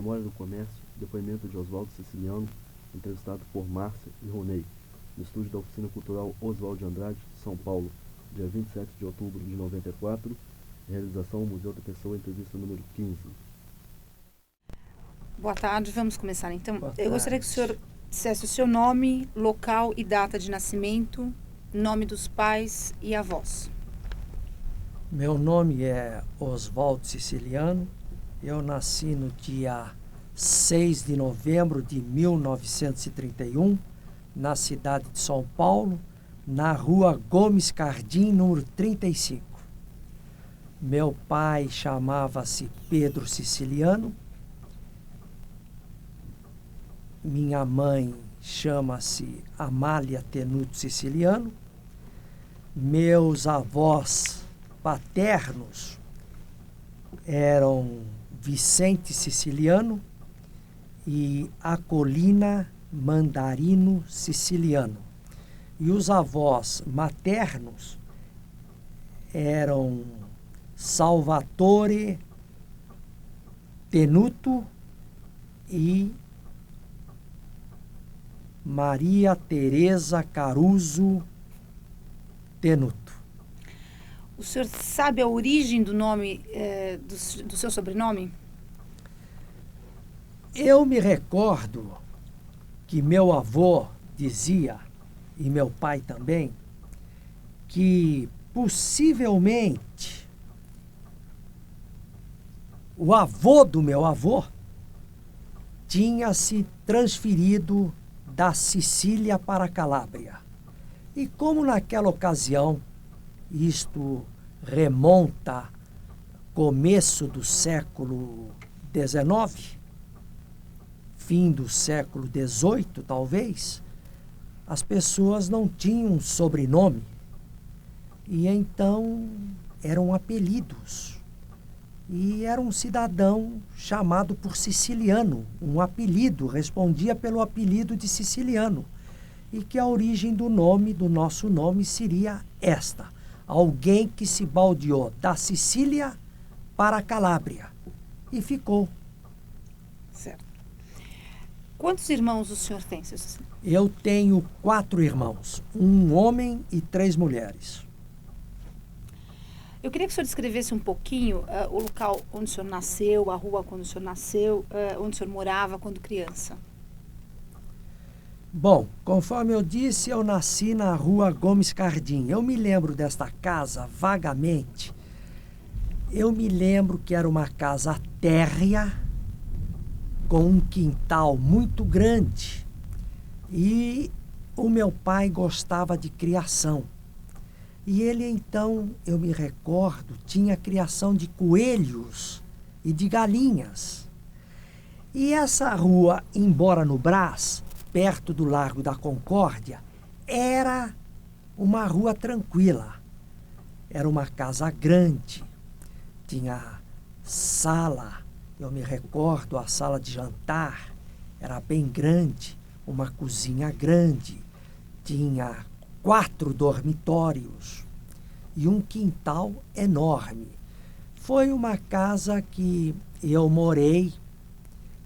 Memória do Comércio, depoimento de Oswaldo Siciliano, entrevistado por Márcia e Ronei, no estúdio da Oficina Cultural Oswaldo de Andrade, São Paulo, dia 27 de outubro de 94, realização Museu da Pessoa, entrevista número 15. Boa tarde, vamos começar então. Boa Eu gostaria que o senhor dissesse o seu nome, local e data de nascimento, nome dos pais e avós. Meu nome é Oswaldo Siciliano. Eu nasci no dia 6 de novembro de 1931, na cidade de São Paulo, na rua Gomes Cardim, número 35. Meu pai chamava-se Pedro Siciliano. Minha mãe chama-se Amália Tenuto Siciliano. Meus avós paternos eram Vicente Siciliano e Acolina Mandarino Siciliano. E os avós maternos eram Salvatore Tenuto e Maria Teresa Caruso Tenuto. O senhor sabe a origem do nome, do seu sobrenome? Eu me recordo que meu avô dizia, e meu pai também, que possivelmente o avô do meu avô tinha se transferido da Sicília para a Calábria. E como naquela ocasião, isto remonta começo do século XIX, fim do século XVIII, talvez, as pessoas não tinham sobrenome. E então eram apelidos. E era um cidadão chamado por Siciliano, um apelido, respondia pelo apelido de Siciliano. E que a origem do nome, do nosso nome, seria esta: alguém que se baldeou da Sicília para a Calábria. E ficou. Certo. Quantos irmãos o senhor tem, seu Siciliano? Eu tenho 4 irmãos, um homem e 3 mulheres. Eu queria que o senhor descrevesse um pouquinho o local onde o senhor nasceu, a rua onde o senhor nasceu, onde o senhor morava quando criança. Bom, conforme eu disse, eu nasci na rua Gomes Cardim. Eu me lembro desta casa vagamente. Eu me lembro que era uma casa térrea, com um quintal muito grande. E o meu pai gostava de criação. E ele então, eu me recordo, tinha criação de coelhos e de galinhas. E essa rua, embora no Brás, perto do Largo da Concórdia, era uma rua tranquila. Era uma casa grande, tinha sala, eu me recordo, a sala de jantar era bem grande, uma cozinha grande, tinha 4 dormitórios e um quintal enorme. Foi uma casa que eu morei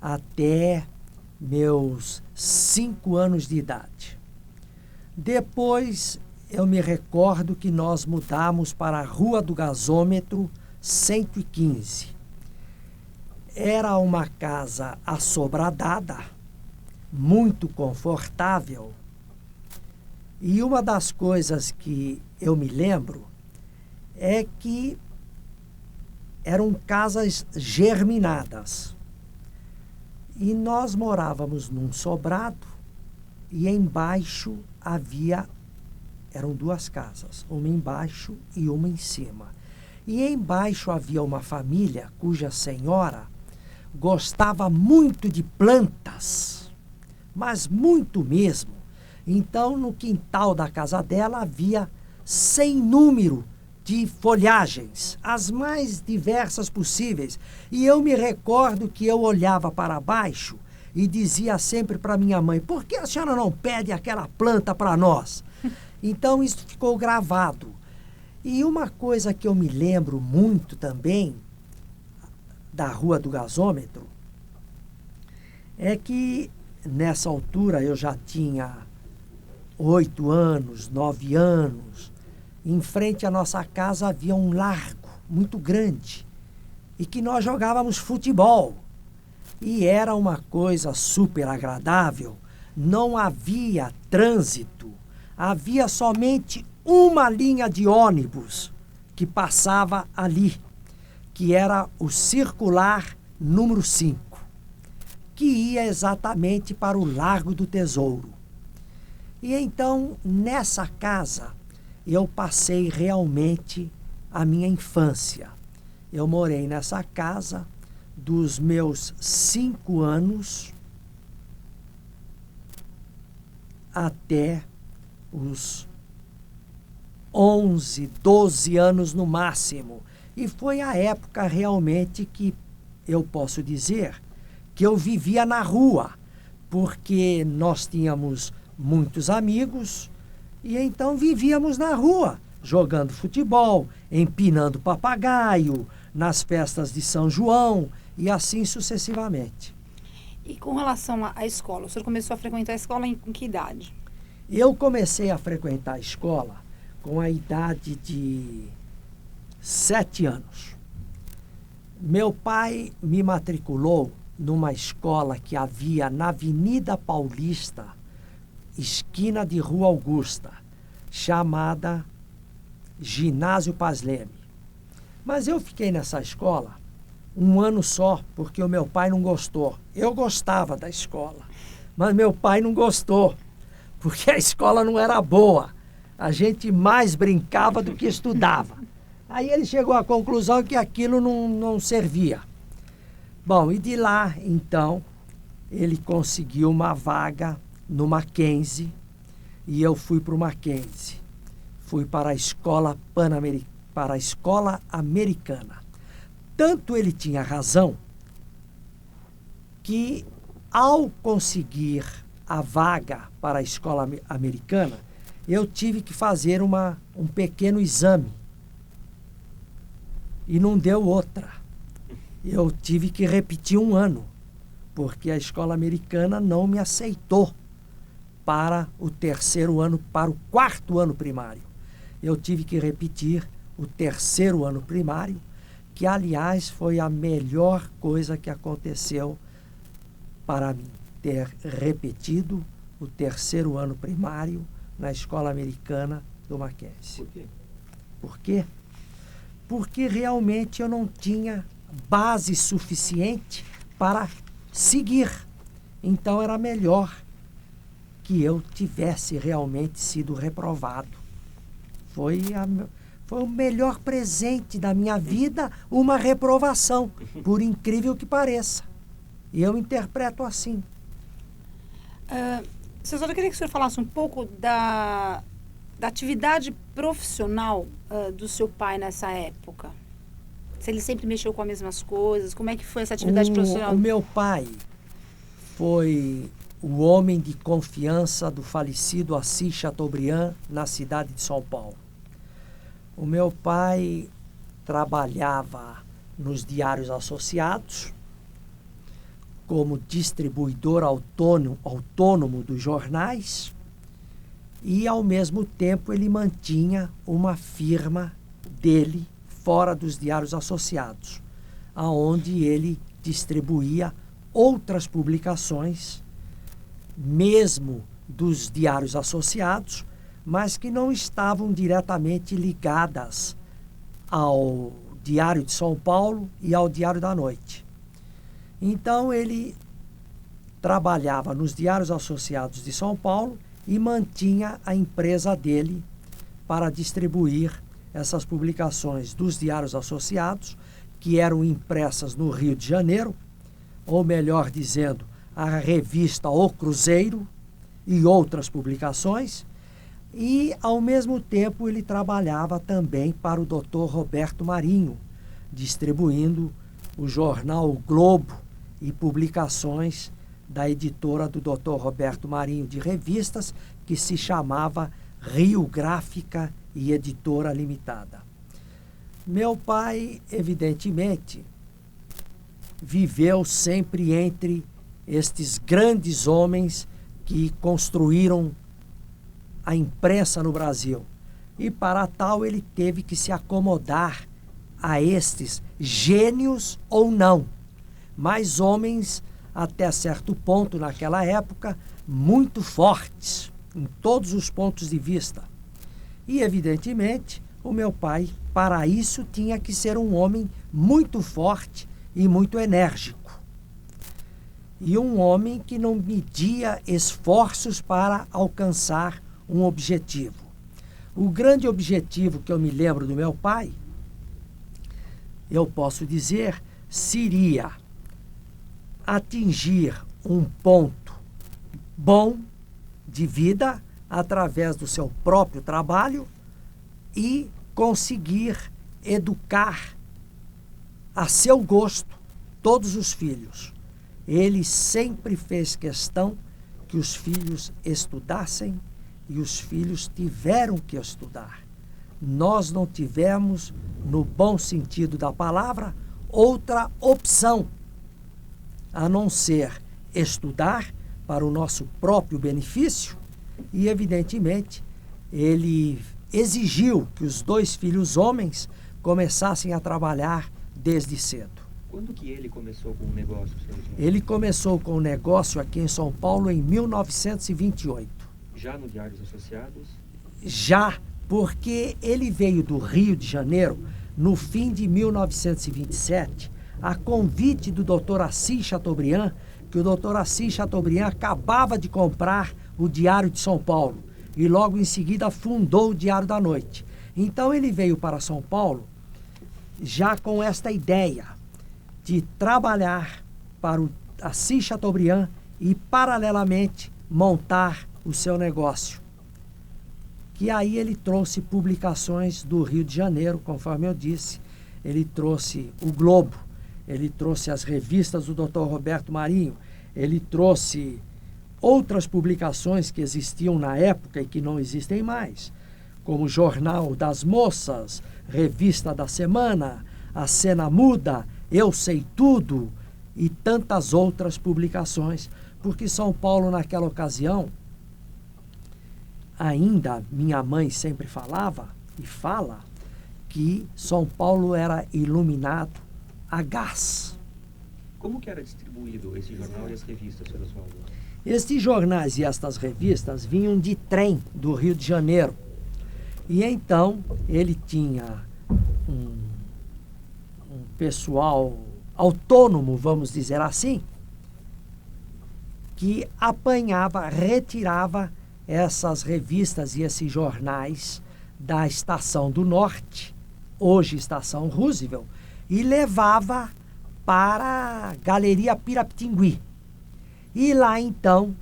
até meus 5 anos de idade. Depois eu me recordo que nós mudamos para a Rua do Gasômetro 115. Era uma casa assobradada, muito confortável. E uma das coisas que eu me lembro é que eram casas germinadas. E nós morávamos num sobrado e embaixo eram 2 casas, uma embaixo e uma em cima. E embaixo havia uma família cuja senhora gostava muito de plantas, mas muito mesmo. Então, no quintal da casa dela havia sem número de folhagens, as mais diversas possíveis. E eu me recordo que eu olhava para baixo e dizia sempre para minha mãe: por que a senhora não pede aquela planta para nós? Então, isso ficou gravado. E uma coisa que eu me lembro muito também da Rua do Gasômetro é que nessa altura eu já tinha 8 anos, 9 anos. Em frente à nossa casa havia um largo muito grande e que nós jogávamos futebol. E era uma coisa super agradável. Não havia trânsito, havia somente uma linha de ônibus que passava ali, que era o circular número 5, que ia exatamente para o Largo do Tesouro. E então, nessa casa, eu passei realmente a minha infância. Eu morei nessa casa dos meus 5 anos até os 11, 12 anos no máximo. E foi a época realmente que eu posso dizer que eu vivia na rua, porque nós tínhamos muitos amigos e então vivíamos na rua, jogando futebol, empinando papagaio, nas festas de São João e assim sucessivamente. E com relação à escola, o senhor começou a frequentar a escola com que idade? Eu comecei a frequentar a escola com a idade de 7 anos. Meu pai me matriculou numa escola que havia na Avenida Paulista, esquina de Rua Augusta, chamada Ginásio Paz Leme. Mas eu fiquei nessa escola 1 ano só, porque o meu pai não gostou. Eu gostava da escola, mas meu pai não gostou, porque a escola não era boa. A gente mais brincava do que estudava. Aí ele chegou à conclusão que aquilo não servia. Bom, e de lá, então, ele conseguiu uma vaga no Mackenzie e eu fui para o Mackenzie. Fui para a escola para a escola americana. Tanto ele tinha razão que, ao conseguir a vaga para a escola americana, eu tive que fazer um pequeno exame. E não deu outra. Eu tive que repetir 1 ano, porque a escola americana não me aceitou para o 3º ano, para o 4º ano primário. Eu tive que repetir o 3º ano primário, que, aliás, foi a melhor coisa que aconteceu para mim, ter repetido o 3º ano primário na escola americana do Mackenzie. Por quê? Por quê? Porque realmente eu não tinha base suficiente para seguir. Então era melhor que eu tivesse realmente sido reprovado. Foi o melhor presente da minha vida, uma reprovação, por incrível que pareça. E eu interpreto assim. Professor, eu queria que o senhor falasse um pouco da atividade profissional do seu pai nessa época. Se ele sempre mexeu com as mesmas coisas, como é que foi essa atividade profissional? O meu pai foi o homem de confiança do falecido Assis Chateaubriand na cidade de São Paulo. O meu pai trabalhava nos Diários Associados como distribuidor autônomo dos jornais e, ao mesmo tempo, ele mantinha uma firma dele fora dos Diários Associados, aonde ele distribuía outras publicações, mesmo dos Diários Associados, mas que não estavam diretamente ligadas ao Diário de São Paulo e ao Diário da Noite. Então ele trabalhava nos Diários Associados de São Paulo e mantinha a empresa dele para distribuir essas publicações dos Diários Associados, que eram impressas no Rio de Janeiro, ou melhor dizendo, a revista O Cruzeiro e outras publicações, e, ao mesmo tempo, ele trabalhava também para o Dr. Roberto Marinho, distribuindo o jornal O Globo e publicações da editora do Dr. Roberto Marinho de revistas, que se chamava Rio Gráfica e Editora Limitada. Meu pai, evidentemente, viveu sempre entre estes grandes homens que construíram a imprensa no Brasil. E para tal ele teve que se acomodar a estes gênios ou não, mas homens até certo ponto naquela época muito fortes em todos os pontos de vista. E evidentemente o meu pai, para isso, tinha que ser um homem muito forte e muito enérgico. E um homem que não media esforços para alcançar um objetivo. O grande objetivo que eu me lembro do meu pai, eu posso dizer, seria atingir um ponto bom de vida através do seu próprio trabalho e conseguir educar a seu gosto todos os filhos. Ele sempre fez questão que os filhos estudassem e os filhos tiveram que estudar. Nós não tivemos, no bom sentido da palavra, outra opção a não ser estudar para o nosso próprio benefício e, evidentemente, ele exigiu que os 2 filhos homens começassem a trabalhar desde cedo. Quando que ele começou com o negócio, senhor Oswaldo? Ele começou com o negócio aqui em São Paulo em 1928. Já no Diário dos Associados? Já, porque ele veio do Rio de Janeiro no fim de 1927, a convite do Dr. Assis Chateaubriand, que o Dr. Assis Chateaubriand acabava de comprar o Diário de São Paulo e logo em seguida fundou o Diário da Noite. Então ele veio para São Paulo já com esta ideia de trabalhar para o Assis Chateaubriand e, paralelamente, montar o seu negócio. Que aí ele trouxe publicações do Rio de Janeiro, conforme eu disse. Ele trouxe o Globo, ele trouxe as revistas do Dr. Roberto Marinho, ele trouxe outras publicações que existiam na época e que não existem mais, como o Jornal das Moças, Revista da Semana, A Cena Muda, Eu Sei Tudo e tantas outras publicações, porque São Paulo, naquela ocasião, ainda minha mãe sempre falava e fala que São Paulo era iluminado a gás. Como que era distribuído esse jornal e as revistas, senhor Oswaldo? Estes jornais e estas revistas vinham de trem do Rio de Janeiro. E então ele tinha um pessoal autônomo, vamos dizer assim, que apanhava, retirava essas revistas e esses jornais da Estação do Norte, hoje Estação Roosevelt, e levava para a Galeria Pirapitingui. E lá então,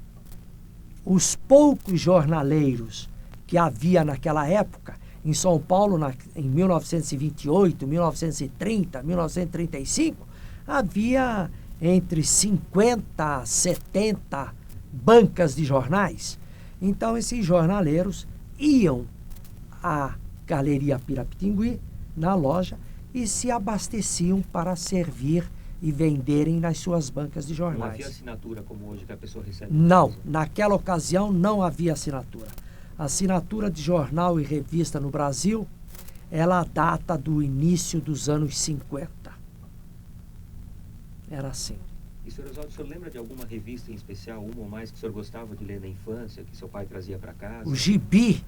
os poucos jornaleiros que havia naquela época, em São Paulo, em 1928, 1930, 1935, havia entre 50 a 70 bancas de jornais. Então, esses jornaleiros iam à Galeria Pirapitingui, na loja, e se abasteciam para servir e venderem nas suas bancas de jornais. Não havia assinatura como hoje que a pessoa recebe? Não, naquela ocasião não havia assinatura. A assinatura de jornal e revista no Brasil, ela data do início dos anos 50. Era assim. E, senhor Oswaldo, o senhor lembra de alguma revista em especial, uma ou mais, que o senhor gostava de ler na infância, que seu pai trazia para casa? O Gibi.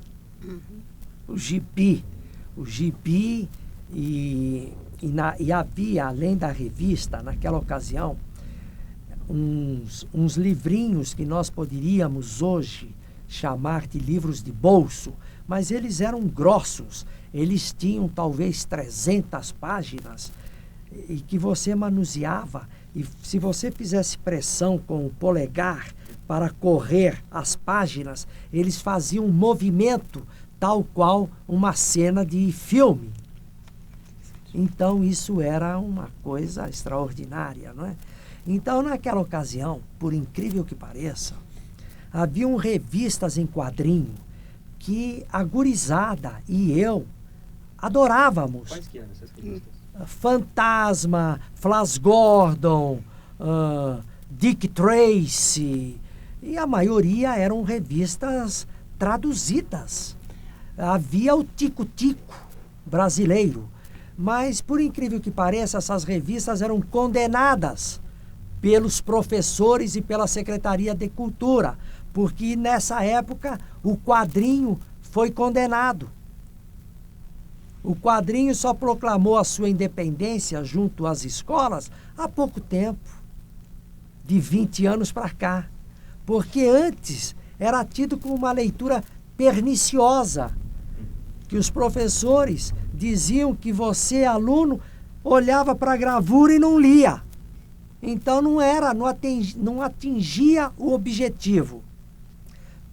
O Gibi. O Gibi e havia, além da revista, naquela ocasião, uns livrinhos que nós poderíamos hoje chamar de livros de bolso, mas eles eram grossos, eles tinham talvez 300 páginas e que você manuseava, e se você fizesse pressão com o polegar para correr as páginas, eles faziam um movimento tal qual uma cena de filme. Então isso era uma coisa extraordinária, não é? Então naquela ocasião, por incrível que pareça, haviam revistas em quadrinho que a gurizada e eu adorávamos. Quais que eram essas revistas? Fantasma, Flash Gordon, Dick Tracy, e a maioria eram revistas traduzidas. Havia o Tico-Tico brasileiro, mas, por incrível que pareça, essas revistas eram condenadas pelos professores e pela Secretaria de Cultura, porque nessa época o quadrinho foi condenado. O quadrinho só proclamou a sua independência junto às escolas há pouco tempo, de 20 anos para cá, porque antes era tido como uma leitura perniciosa, que os professores diziam que você, aluno, olhava para a gravura e não lia. Então não atingia o objetivo.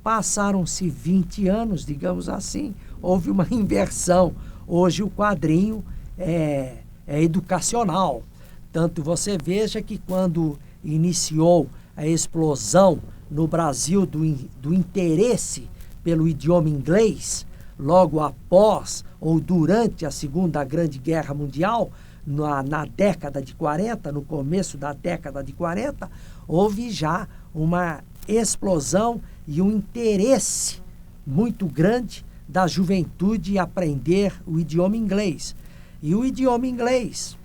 Passaram-se 20 anos, digamos assim, houve uma inversão. Hoje o quadrinho é educacional. Tanto você veja que quando iniciou a explosão no Brasil do interesse pelo idioma inglês, logo após ou durante a Segunda Grande Guerra Mundial, na década de 40, no começo da década de 40, houve já uma explosão e um interesse muito grande da juventude em aprender o idioma inglês. E o idioma inglês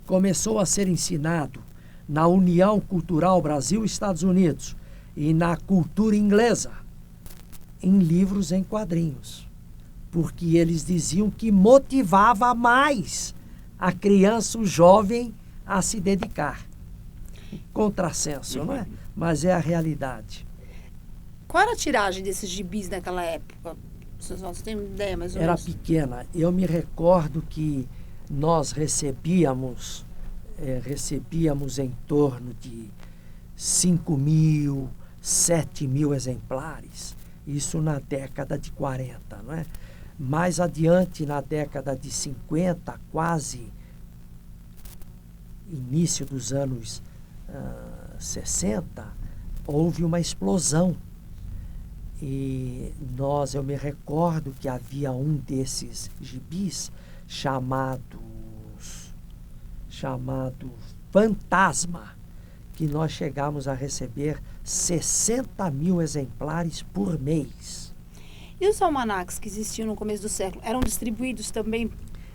começou a ser ensinado na União Cultural Brasil-Estados Unidos e na cultura inglesa, em livros em quadrinhos, porque eles diziam que motivava mais a criança, o jovem, a se dedicar. Contrassenso, não é? Mas é a realidade. Qual era a tiragem desses gibis naquela época? Vocês têm uma ideia mais ou Era menos? pequena. Eu me recordo que nós recebíamos em torno de 5.000, 7.000 exemplares. Isso na década de 40, não é? Mais adiante, na década de 50, quase início dos anos 60, houve uma explosão. E eu me recordo que havia um desses gibis chamado Fantasma, que nós chegamos a receber 60.000 exemplares por mês. E os almanacs que existiam no começo do século, eram distribuídos também?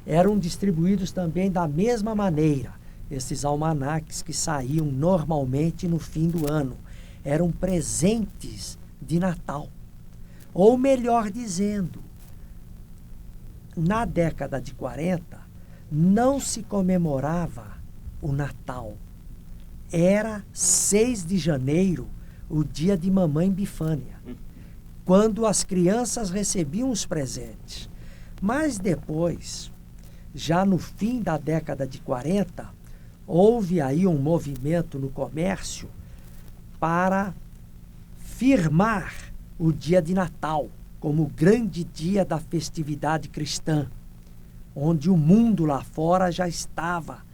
Eram distribuídos também da mesma maneira. Esses almanacs que saíam normalmente no fim do ano. Eram presentes de Natal. Ou melhor dizendo, na década de 40, não se comemorava o Natal. Era 6 de janeiro, o dia de Mamãe Bifânia, quando as crianças recebiam os presentes. Mas depois, já no fim da década de 40, houve aí um movimento no comércio para firmar o dia de Natal como o grande dia da festividade cristã, onde o mundo lá fora já estava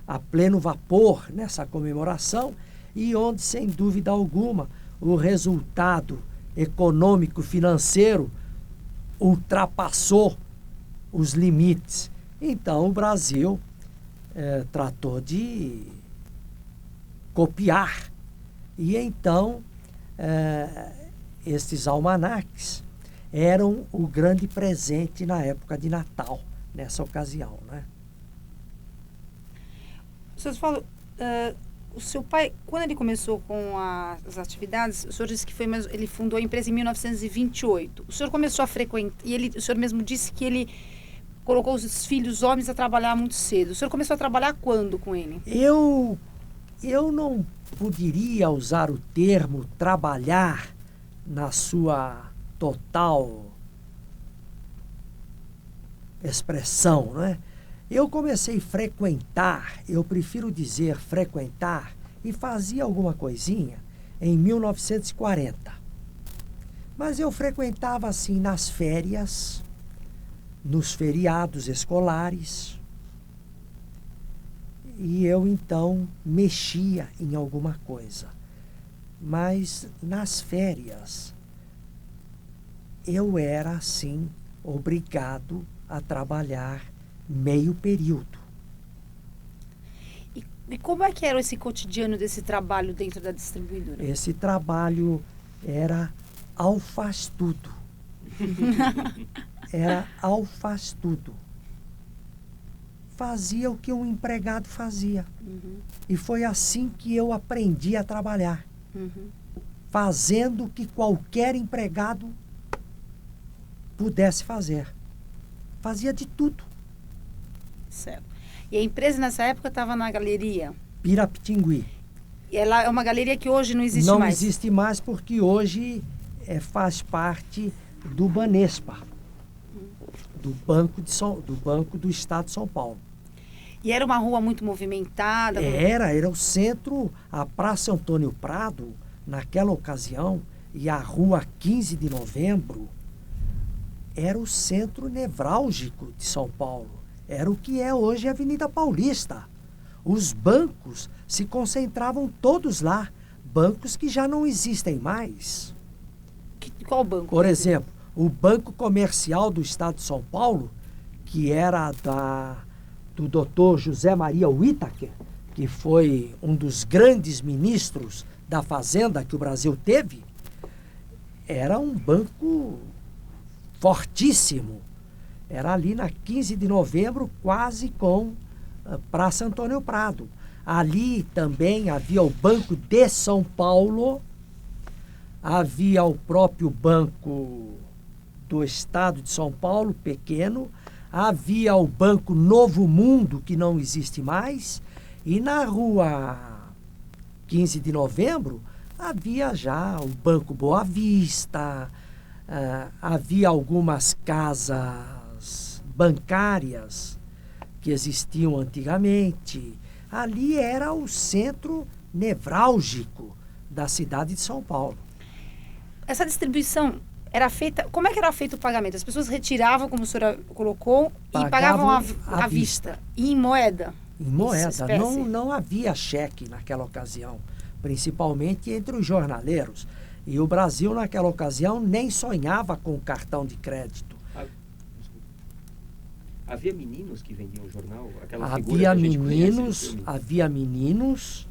a pleno vapor nessa comemoração e onde, sem dúvida alguma, o resultado econômico financeiro ultrapassou os limites. Então o Brasil tratou de copiar. E então estes almanaques eram o grande presente na época de Natal, nessa ocasião, né? Vocês falam, o seu pai, quando ele começou com as atividades, o senhor disse que ele fundou a empresa em 1928. O senhor começou a frequentar, o senhor mesmo disse que ele colocou os filhos homens a trabalhar muito cedo. O senhor começou a trabalhar quando com ele? Eu não poderia usar o termo trabalhar na sua total expressão, não é? Eu comecei a frequentar, eu prefiro dizer frequentar, e fazia alguma coisinha em 1940. Mas eu frequentava assim nas férias, nos feriados escolares, e eu então mexia em alguma coisa. Mas nas férias eu era assim obrigado a trabalhar meio período. E E como é que era esse cotidiano desse trabalho dentro da distribuidora? Esse trabalho era ao faz tudo. Era ao faz tudo. Fazia o que um empregado fazia. E foi assim que eu aprendi a trabalhar. Fazendo o que qualquer empregado pudesse fazer. Fazia de tudo. Certo. E a empresa nessa época estava na galeria? Pirapitingui. E ela é uma galeria que hoje não existe Não mais? existe mais porque hoje faz parte do Banespa, do Banco do Estado de São Paulo. E era uma rua muito movimentada? Era o centro, a Praça Antônio Prado, naquela ocasião, e a Rua 15 de Novembro, era o centro nevrálgico de São Paulo. Era o que é hoje a Avenida Paulista. Os bancos se concentravam todos lá, bancos que já não existem mais. Qual banco? Por exemplo, o Banco Comercial do Estado de São Paulo, que era do Dr. José Maria Whittaker, que foi um dos grandes ministros da Fazenda que o Brasil teve, era um banco fortíssimo. Era ali na 15 de novembro, quase com Praça Antônio Prado. Ali também havia o Banco de São Paulo, havia o próprio Banco do Estado de São Paulo, pequeno, havia o Banco Novo Mundo, que não existe mais, e na Rua 15 de Novembro havia já o Banco Boa Vista, havia algumas casas bancárias que existiam antigamente. Ali era o centro nevrálgico da cidade de São Paulo. Essa distribuição era feita... Como é que era feito o pagamento? As pessoas retiravam, como a senhora colocou, e pagavam à vista. E em moeda? Em moeda. Não havia cheque naquela ocasião, principalmente entre os jornaleiros. E o Brasil, naquela ocasião, nem sonhava com cartão de crédito. Havia meninos que vendiam o jornal? Havia meninos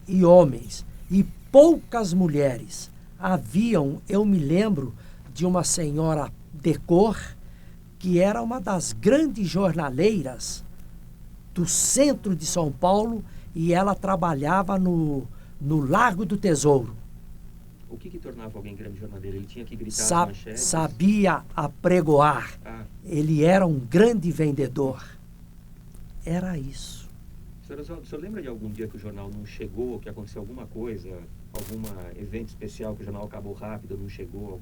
e homens. E poucas mulheres. Eu me lembro de uma senhora de cor que era uma das grandes jornaleiras do centro de São Paulo e ela trabalhava no Largo do Tesouro. O que tornava alguém grande jornaleiro? Ele tinha que gritar as manchetes? Sabia apregoar. Ele era um grande vendedor. Era isso. Senhor Oswaldo, o senhor lembra de algum dia que o jornal não chegou, que aconteceu alguma coisa, algum evento especial que o jornal acabou rápido, não chegou,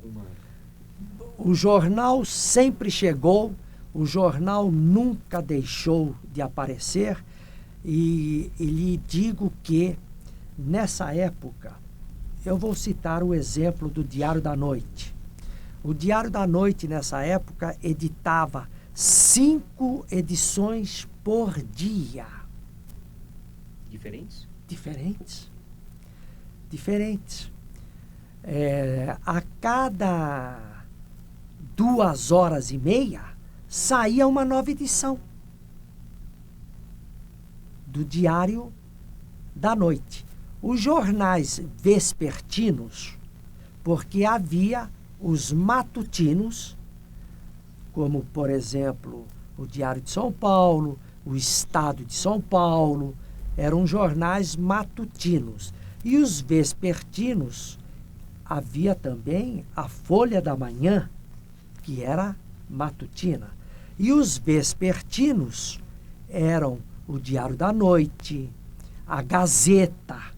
O jornal sempre chegou, o jornal nunca deixou de aparecer e lhe digo que, nessa época, eu vou citar o exemplo do Diário da Noite. O Diário da Noite, nessa época, editava 5 edições por dia. Diferentes? Diferentes. A cada 2h30 saía uma nova edição do Diário da Noite. Os jornais vespertinos, porque havia os matutinos, como, por exemplo, o Diário de São Paulo, o Estado de São Paulo, eram jornais matutinos. E os vespertinos, havia também a Folha da Manhã, que era matutina. E os vespertinos eram o Diário da Noite, a Gazeta,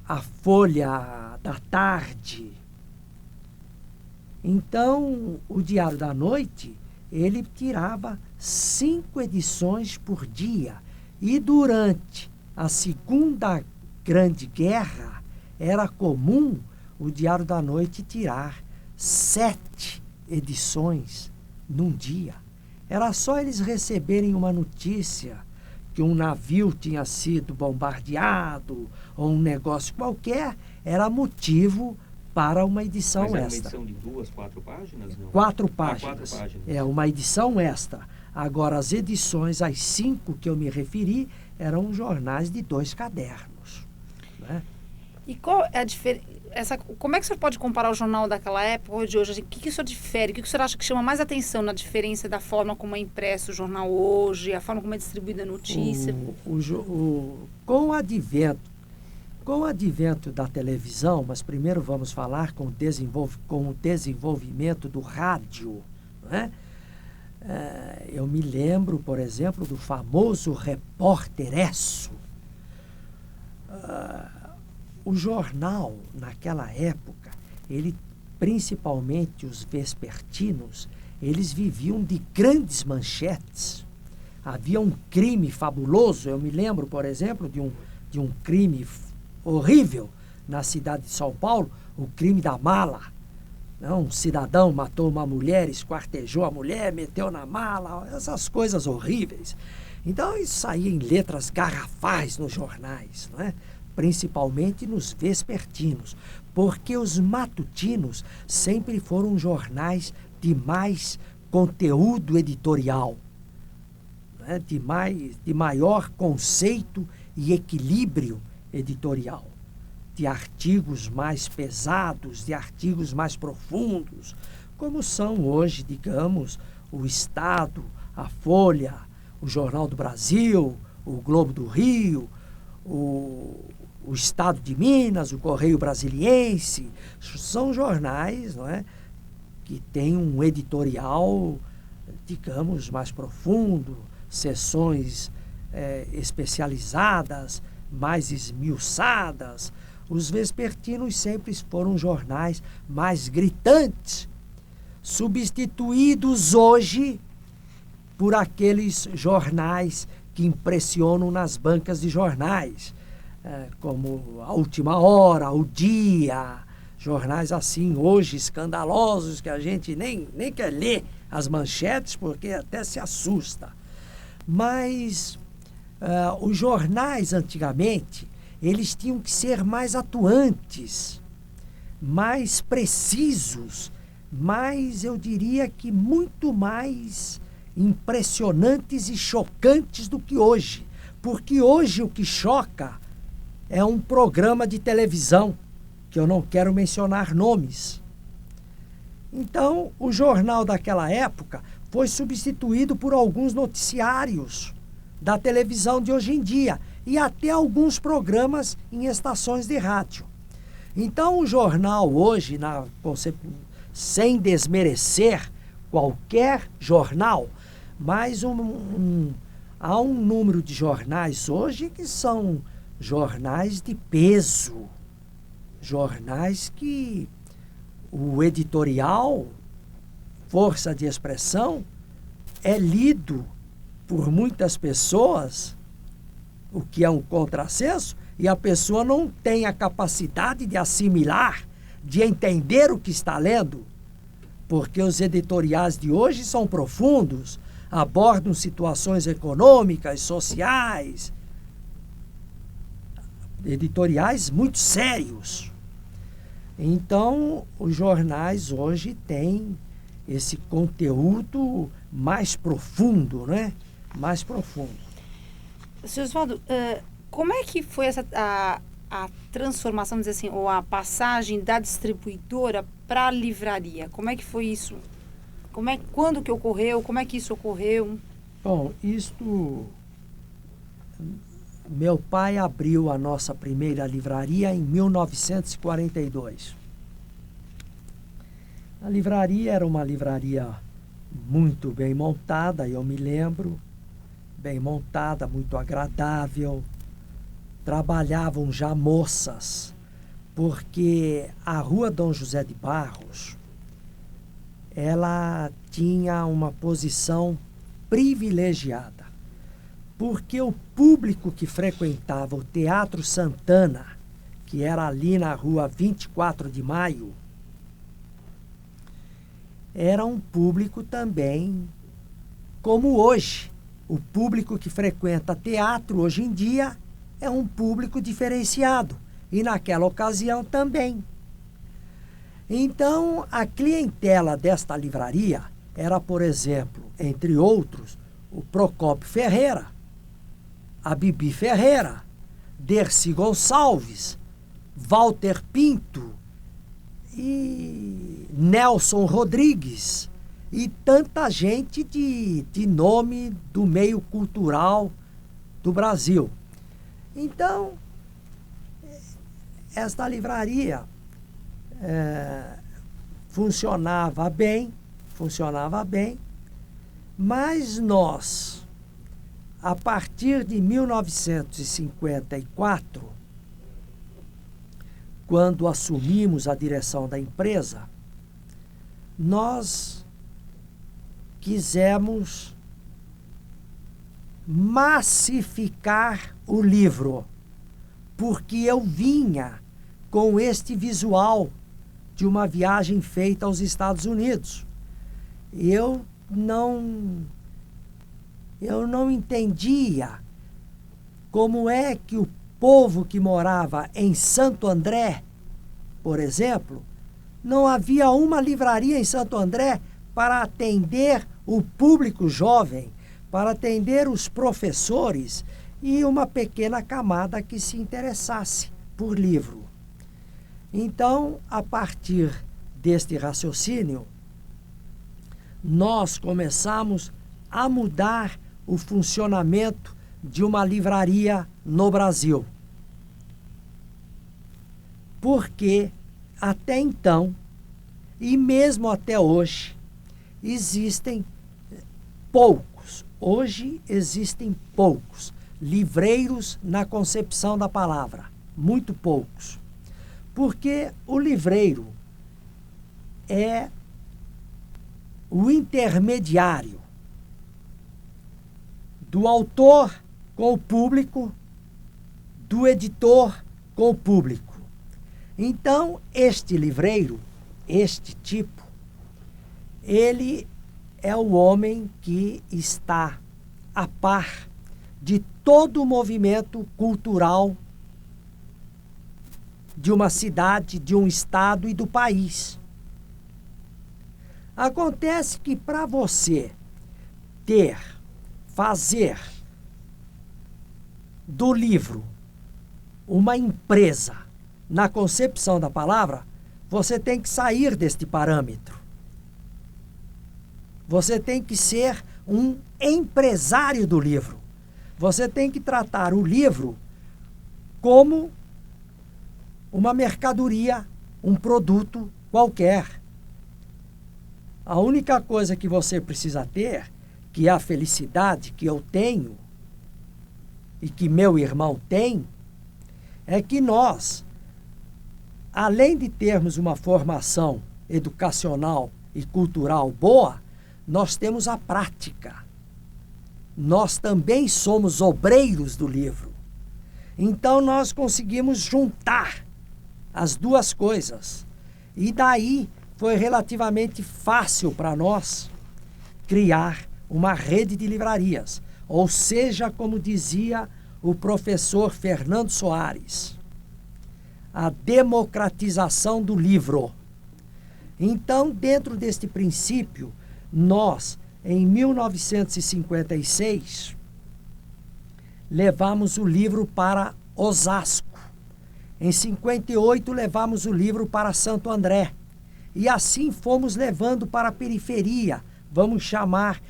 a Folha da Tarde. Então, o Diário da Noite, ele tirava 5 edições por dia. E durante a Segunda Grande Guerra, era comum o Diário da Noite tirar 7 edições num dia. Era só eles receberem uma notícia que um navio tinha sido bombardeado ou um negócio qualquer, era motivo para uma edição extra. Mas era uma edição de 2, 4 páginas? Não? 4 páginas. 4 páginas. É uma edição extra. Agora, as edições, as 5 que eu me referi, eram jornais de 2 cadernos, né? E qual é a diferença? Como é que o senhor pode comparar o jornal daquela época ou de hoje? Assim, o que o senhor difere? O que o senhor acha que chama mais atenção na diferença da forma como é impresso o jornal hoje, a forma como é distribuída a notícia? Com o advento da televisão, mas primeiro vamos falar com o desenvolvimento do rádio, né? Eu me lembro, por exemplo, do famoso Repórter Esso. O jornal, naquela época, principalmente os vespertinos, eles viviam de grandes manchetes. Havia um crime fabuloso. Eu me lembro, por exemplo, de um crime horrível na cidade de São Paulo, o crime da mala. Um cidadão matou uma mulher, esquartejou a mulher, meteu na mala, essas coisas horríveis. Então, isso saía em letras garrafais nos jornais, não é? Principalmente nos vespertinos, porque os matutinos sempre foram jornais de mais conteúdo editorial, né? de maior conceito e equilíbrio editorial, de artigos mais pesados, de artigos mais profundos, como são hoje, digamos, o Estado, a Folha, o Jornal do Brasil, o Globo do Rio, o Estado de Minas, o Correio Brasiliense. São jornais, não é, que têm um editorial, digamos, mais profundo, seções especializadas, mais esmiuçadas. Os vespertinos sempre foram jornais mais gritantes, substituídos hoje por aqueles jornais que impressionam nas bancas de jornais, como A Última Hora, O Dia, jornais assim, hoje escandalosos, que a gente nem quer ler as manchetes, porque até se assusta. Mas os jornais, antigamente, eles tinham que ser mais atuantes, mais precisos, mais, eu diria que muito mais impressionantes e chocantes do que hoje. Porque hoje o que choca é um programa de televisão, que eu não quero mencionar nomes. Então, o jornal daquela época foi substituído por alguns noticiários da televisão de hoje em dia e até alguns programas em estações de rádio. Então, o jornal hoje, sem desmerecer qualquer jornal, mas há um número de jornais hoje que são jornais de peso, jornais que o editorial, força de expressão, é lido por muitas pessoas, o que é um contrassenso, e a pessoa não tem a capacidade de assimilar, de entender o que está lendo, porque os editoriais de hoje são profundos, abordam situações econômicas, sociais, editoriais muito sérios. Então, os jornais hoje têm esse conteúdo mais profundo, né? Mais profundo. Sr. Oswaldo, como é que foi a transformação, dizer assim, ou a passagem da distribuidora para a livraria? Como é que foi isso? Quando que ocorreu? Como é que isso ocorreu? Bom, meu pai abriu a nossa primeira livraria em 1942. A livraria era uma livraria muito bem montada, eu me lembro, bem montada, muito agradável. Trabalhavam já moças, porque a Rua Dom José de Barros, ela tinha uma posição privilegiada, porque o público que frequentava o Teatro Santana, que era ali na Rua 24 de Maio, era um público também como hoje. O público que frequenta teatro hoje em dia é um público diferenciado, e naquela ocasião também. Então, a clientela desta livraria era, por exemplo, entre outros, o Procópio Ferreira, a Bibi Ferreira, Dercy Gonçalves, Walter Pinto e Nelson Rodrigues e tanta gente de nome do meio cultural do Brasil. Então, esta livraria funcionava bem, mas nós, a partir de 1954, quando assumimos a direção da empresa, nós quisemos massificar o livro, porque eu vinha com este visual de uma viagem feita aos Estados Unidos. Eu não entendia como é que o povo que morava em Santo André, por exemplo, não havia uma livraria em Santo André para atender o público jovem, para atender os professores e uma pequena camada que se interessasse por livro. Então, a partir deste raciocínio, nós começamos a mudar o funcionamento de uma livraria no Brasil. Porque até então, e mesmo até hoje, existem poucos livreiros na concepção da palavra, muito poucos. Porque o livreiro é o intermediário do autor com o público, do editor com o público. Então, este livreiro, este tipo, ele é o homem que está a par de todo o movimento cultural de uma cidade, de um estado e do país. Acontece que para você fazer do livro uma empresa na concepção da palavra, você tem que sair deste parâmetro. Você tem que ser um empresário do livro. Você tem que tratar o livro como uma mercadoria, um produto qualquer. A única coisa que você precisa ter, que é a felicidade que eu tenho e que meu irmão tem, é que nós, além de termos uma formação educacional e cultural boa, nós temos a prática. Nós também somos obreiros do livro. Então nós conseguimos juntar as duas coisas. E daí foi relativamente fácil para nós criar uma rede de livrarias. Ou seja, como dizia o professor Fernando Soares, a democratização do livro. Então, dentro deste princípio, nós, em 1956, levamos o livro para Osasco. Em 58, levamos o livro para Santo André. E assim fomos levando para a periferia. Vamos chamar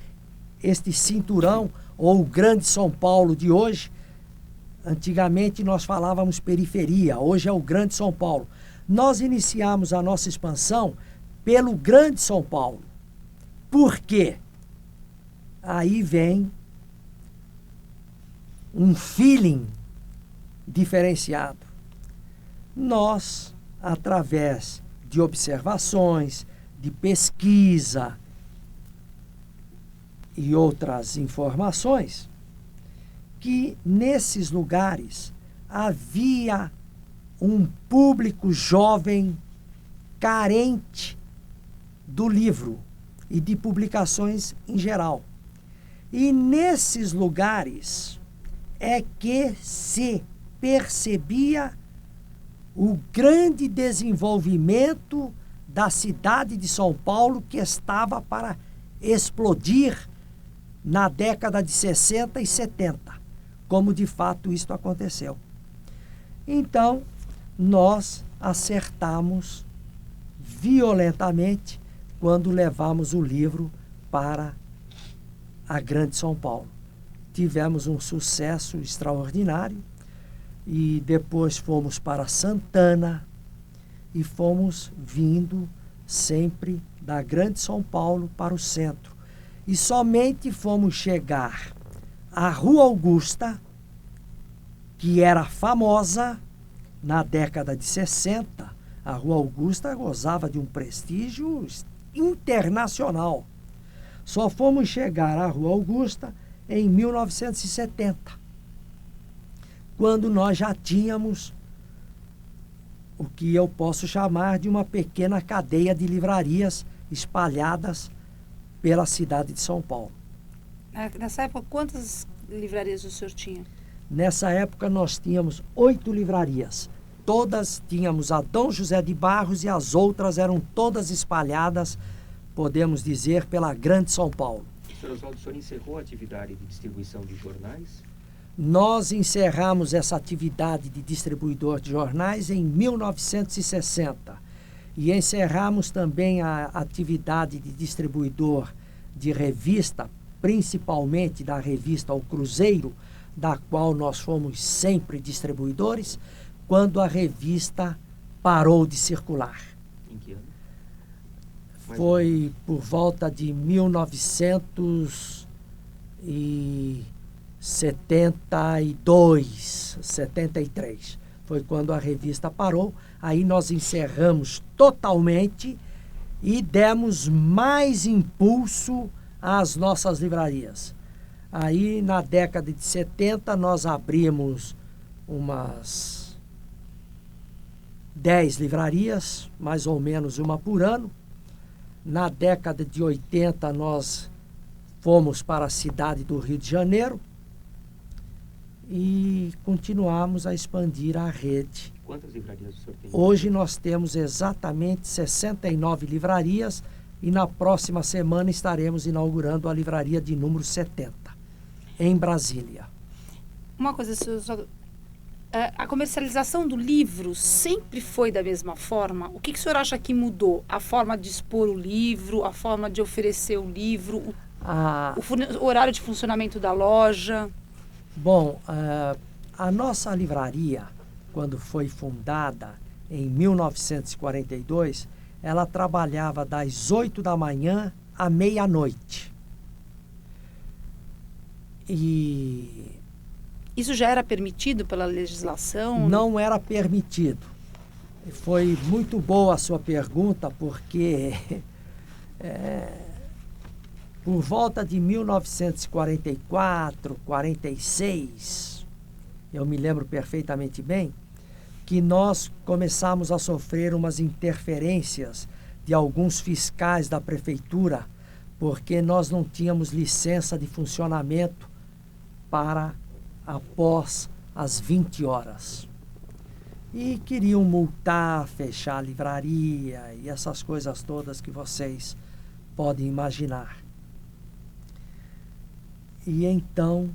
este cinturão, ou o Grande São Paulo de hoje. Antigamente nós falávamos periferia, hoje é o Grande São Paulo. Nós iniciamos a nossa expansão pelo Grande São Paulo. Por quê? Aí vem um feeling diferenciado. Nós, através de observações, de pesquisa e outras informações, que nesses lugares havia um público jovem carente do livro e de publicações em geral. E nesses lugares é que se percebia o grande desenvolvimento da cidade de São Paulo, que estava para explodir na década de 60 e 70, como de fato isto aconteceu. Então, nós acertamos violentamente quando levamos o livro para a Grande São Paulo. Tivemos um sucesso extraordinário e depois fomos para Santana e fomos vindo sempre da Grande São Paulo para o centro. E somente fomos chegar à Rua Augusta, que era famosa na década de 60. A Rua Augusta gozava de um prestígio internacional. Só fomos chegar à Rua Augusta em 1970, quando nós já tínhamos o que eu posso chamar de uma pequena cadeia de livrarias espalhadas pela cidade de São Paulo. Nessa época, quantas livrarias o senhor tinha? Nessa época nós tínhamos 8 livrarias. Todas tínhamos a Dom José de Barros e as outras eram todas espalhadas, podemos dizer, pela Grande São Paulo. Sr. Oswaldo, o senhor encerrou a atividade de distribuição de jornais? Nós encerramos essa atividade de distribuidor de jornais em 1960 e encerramos também a atividade de distribuidor de revista, principalmente da revista O Cruzeiro, da qual nós fomos sempre distribuidores, quando a revista parou de circular. Em que ano? Foi por volta de 1972, 73. Foi quando a revista parou. Aí nós encerramos totalmente e demos mais impulso às nossas livrarias. Aí, na década de 70, nós abrimos umas 10 livrarias, mais ou menos uma por ano. Na década de 80, nós fomos para a cidade do Rio de Janeiro e continuamos a expandir a rede. Quantas livrarias o senhor tem? Hoje nós temos exatamente 69 livrarias e na próxima semana estaremos inaugurando a livraria de número 70, em Brasília. Uma coisa, senhor, a comercialização do livro sempre foi da mesma forma? O que o senhor acha que mudou? A forma de expor o livro, a forma de oferecer o livro, o horário de funcionamento da loja? Bom, a nossa livraria, quando foi fundada em 1942, ela trabalhava das 8 da manhã à meia-noite. E isso já era permitido pela legislação? não era permitido. Foi muito boa a sua pergunta, porque por volta de 1944, 46, eu me lembro perfeitamente bem, que nós começamos a sofrer umas interferências de alguns fiscais da prefeitura, porque nós não tínhamos licença de funcionamento para após as 20 horas. E queriam multar, fechar a livraria e essas coisas todas que vocês podem imaginar. E então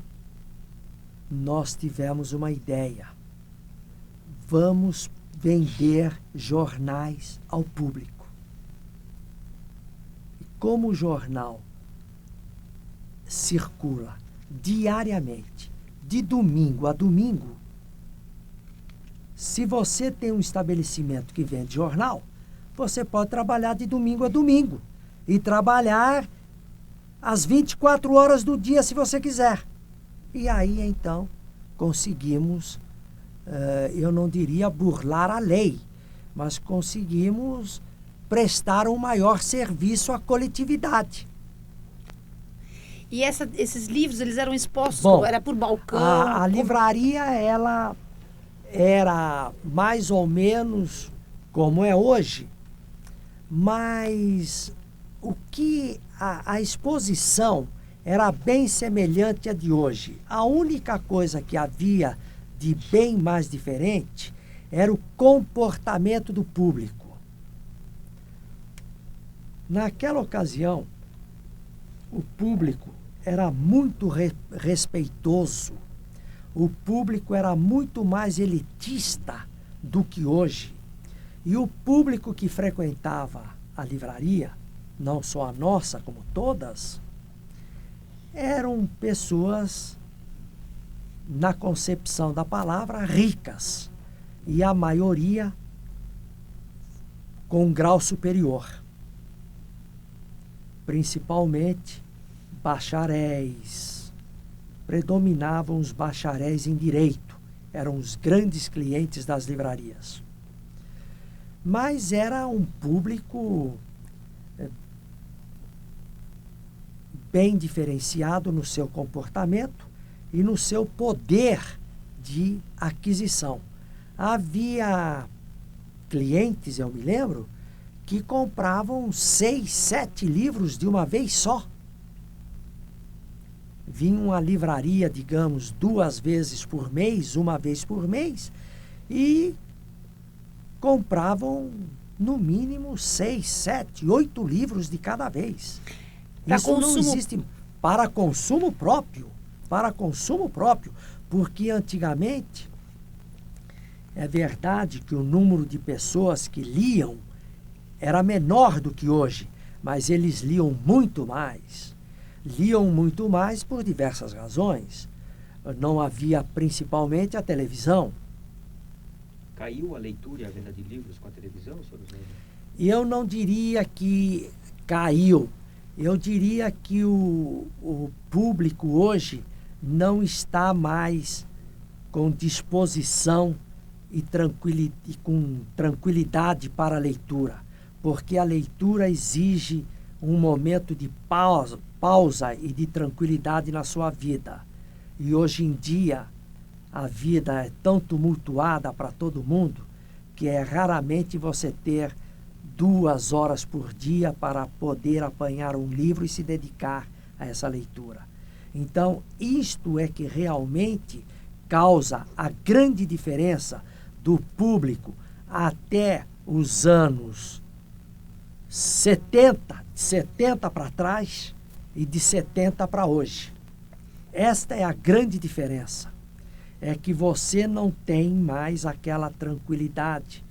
nós tivemos uma ideia. Vamos vender jornais ao público. E como o jornal circula diariamente, de domingo a domingo, se você tem um estabelecimento que vende jornal, você pode trabalhar de domingo a domingo e trabalhar às 24 horas do dia, se você quiser. E aí, então, conseguimos, eu não diria burlar a lei, mas conseguimos prestar um maior serviço à coletividade. E esses livros, eles eram expostos, Bom, era por balcão? A livraria, ela era mais ou menos como é hoje, mas o que a exposição era bem semelhante à de hoje. A única coisa que havia de bem mais diferente era o comportamento do público. Naquela ocasião, o público era muito respeitoso. o público era muito mais elitista do que hoje. E o público que frequentava a livraria, não só a nossa, como todas, eram pessoas, na concepção da palavra, ricas. E a maioria com um grau superior. Principalmente bacharéis. Predominavam os bacharéis em direito. Eram os grandes clientes das livrarias. Mas era um público bem diferenciado no seu comportamento e no seu poder de aquisição. Havia clientes, eu me lembro, que compravam 6, 7 livros de uma vez só. Vinham à livraria, digamos, 2 vezes por mês, 1 vez por mês, e compravam, no mínimo, 6, 7, 8 livros de cada vez. Isso não existe para consumo próprio. Para consumo próprio. Porque antigamente, é verdade que o número de pessoas que liam era menor do que hoje, mas eles liam muito mais. Liam muito mais por diversas razões. Não havia principalmente a televisão. Caiu a leitura e a venda de livros com a televisão, Sr. Oswaldo? Eu não diria que caiu. Eu diria que o público hoje não está mais com disposição e com tranquilidade para a leitura, porque a leitura exige um momento de pausa e de tranquilidade na sua vida. E hoje em dia, a vida é tão tumultuada para todo mundo que é raramente você ter 2 horas por dia para poder apanhar um livro e se dedicar a essa leitura. Então, isto é que realmente causa a grande diferença do público até os anos 70, de 70 para trás e de 70 para hoje. Esta é a grande diferença. É que você não tem mais aquela tranquilidade.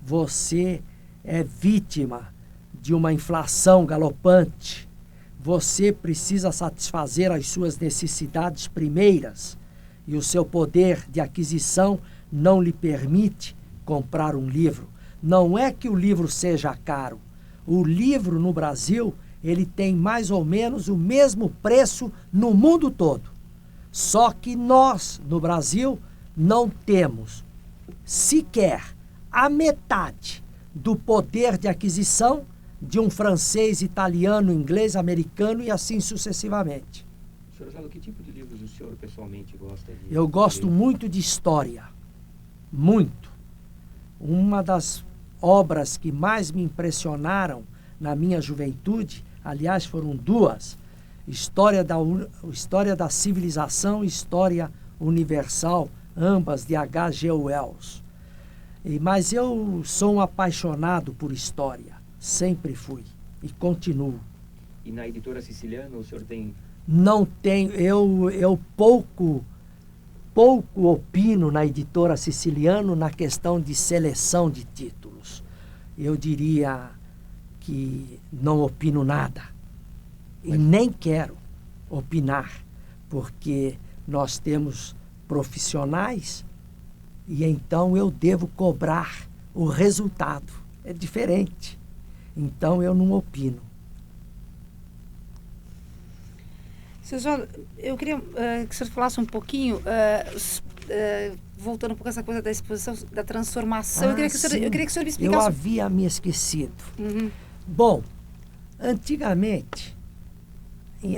Você é vítima de uma inflação galopante. Você precisa satisfazer as suas necessidades primeiras e o seu poder de aquisição não lhe permite comprar um livro. Não é que o livro seja caro. O livro no Brasil, ele tem mais ou menos o mesmo preço no mundo todo. Só que nós, no Brasil, não temos sequer a metade do poder de aquisição de um francês, italiano, inglês, americano e assim sucessivamente. Sr. Oswaldo, que tipo de livros o senhor pessoalmente gosta de Eu gosto ler? muito de história. Muito. Uma das obras que mais me impressionaram na minha juventude, aliás, foram 2. História da Civilização e História Universal, ambas de H.G. Wells. Mas eu sou um apaixonado por história. Sempre fui e continuo. E na editora Siciliana o senhor tem... Não tenho, eu pouco opino na editora Siciliano na questão de seleção de títulos. Eu diria que não opino nada. E nem quero opinar, porque nós temos profissionais e então eu devo cobrar o resultado. É diferente. Então eu não opino. Seu Oswaldo, eu queria que o senhor falasse um pouquinho, voltando um pouco a essa coisa da exposição, da transformação. Eu queria que o senhor me explicasse. Eu havia me esquecido. Uhum. Bom, antigamente,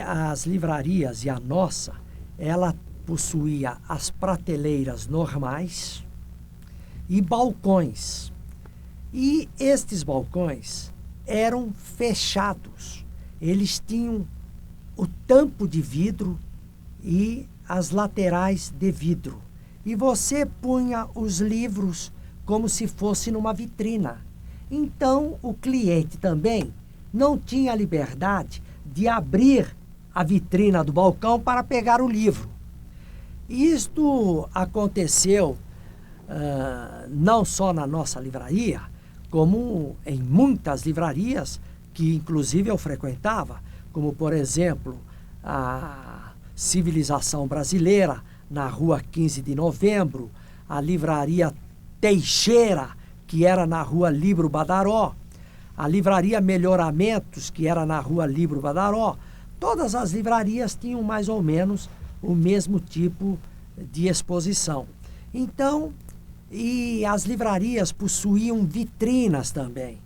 as livrarias e a nossa, ela possuía as prateleiras normais e balcões. E estes balcões eram fechados. Eles tinham o tampo de vidro e as laterais de vidro. E você punha os livros como se fosse numa vitrina. Então, o cliente também não tinha liberdade de abrir a vitrina do balcão para pegar o livro. Isto aconteceu não só na nossa livraria, como em muitas livrarias que inclusive eu frequentava, como por exemplo a Civilização Brasileira, na rua 15 de Novembro, a livraria Teixeira, que era na rua Libro Badaró, a livraria Melhoramentos, que era na rua Libro Badaró. Todas as livrarias tinham mais ou menos o mesmo tipo de exposição. Então, e as livrarias possuíam vitrinas também.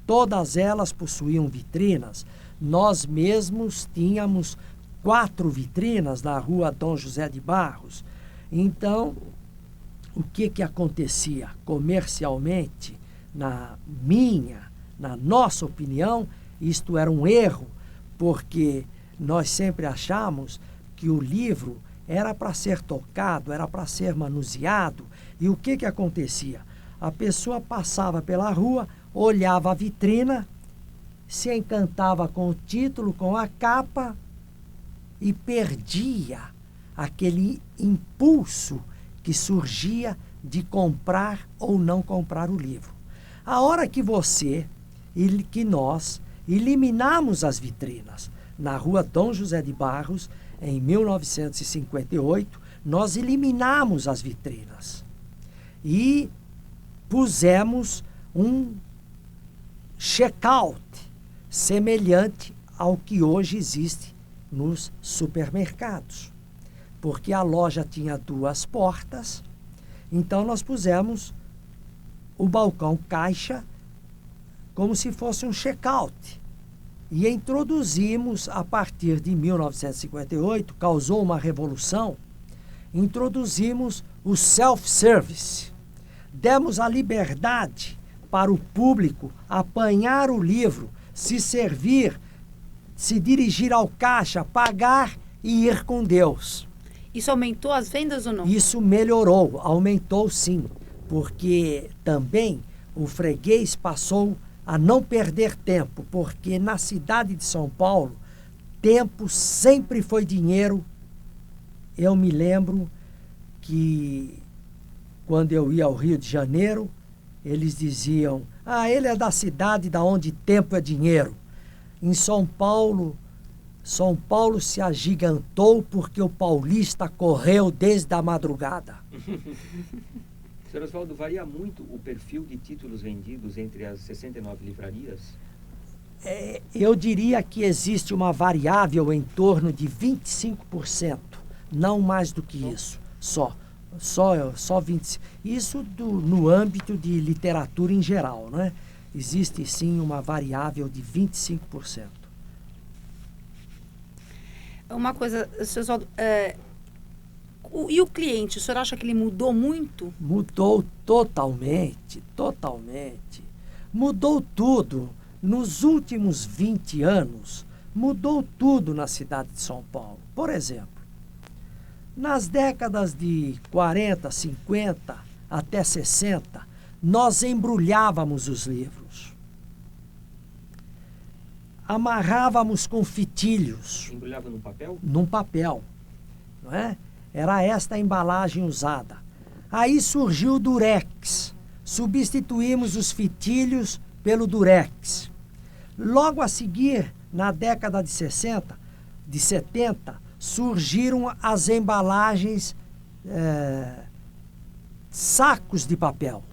Todas elas possuíam vitrinas. Nós mesmos tínhamos 4 vitrinas na rua Dom José de Barros. Então, o que acontecia comercialmente, na nossa opinião, isto era um erro, porque nós sempre achamos que o livro era para ser tocado, era para ser manuseado. E o que acontecia? A pessoa passava pela rua, olhava a vitrina, se encantava com o título, com a capa e perdia aquele impulso que surgia de comprar ou não comprar o livro. A hora que nós eliminamos as vitrinas na rua Dom José de Barros, em 1958, nós eliminamos as vitrinas e pusemos um check-out semelhante ao que hoje existe nos supermercados. Porque a loja tinha 2 portas, então nós pusemos o balcão caixa como se fosse um check-out. E introduzimos, a partir de 1958, causou uma revolução, introduzimos o self-service. Demos a liberdade para o público apanhar o livro, se servir, se dirigir ao caixa, pagar e ir com Deus. Isso aumentou as vendas ou não? Isso melhorou, aumentou sim, porque também o freguês passou a não perder tempo, porque na cidade de São Paulo, tempo sempre foi dinheiro. Eu me lembro que quando eu ia ao Rio de Janeiro, eles diziam, ele é da cidade da onde tempo é dinheiro. Em São Paulo se agigantou porque o paulista correu desde a madrugada. Sr. Oswaldo, varia muito o perfil de títulos vendidos entre as 69 livrarias? Eu diria que existe uma variável em torno de 25%, não mais do que isso, só 25%. Isso no âmbito de literatura em geral, né? Existe sim uma variável de 25%. Uma coisa, Sr. Oswaldo, e o cliente, o senhor acha que ele mudou muito? Mudou totalmente. Mudou tudo. Nos últimos 20 anos, mudou tudo na cidade de São Paulo. Por exemplo, nas décadas de 40, 50 até 60, nós embrulhávamos os livros. Amarrávamos com fitilhos. Embrulhava num papel? Num papel, não é? Era esta a embalagem usada. Aí surgiu o Durex. Substituímos os fitilhos pelo Durex. Logo a seguir, na década de 70, surgiram as embalagens, sacos de papel.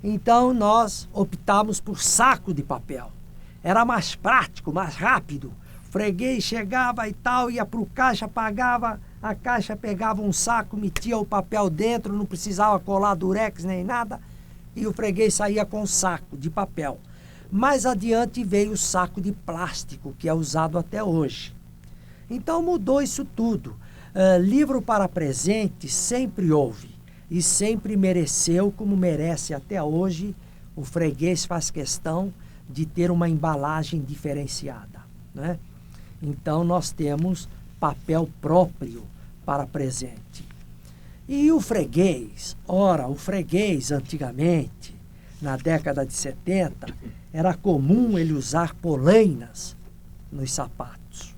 Então nós optamos por saco de papel. Era mais prático, mais rápido. O freguês chegava e tal, ia para o caixa, pagava, a caixa pegava um saco, metia o papel dentro, não precisava colar durex nem nada, e o freguês saía com um saco de papel. Mais adiante veio o saco de plástico, que é usado até hoje. Então mudou isso tudo. Livro para presente sempre houve e sempre mereceu, como merece até hoje. O freguês faz questão de ter uma embalagem diferenciada, né? Então nós temos papel próprio para presente. E o freguês? Ora, o freguês antigamente, na década de 70, era comum ele usar polainas nos sapatos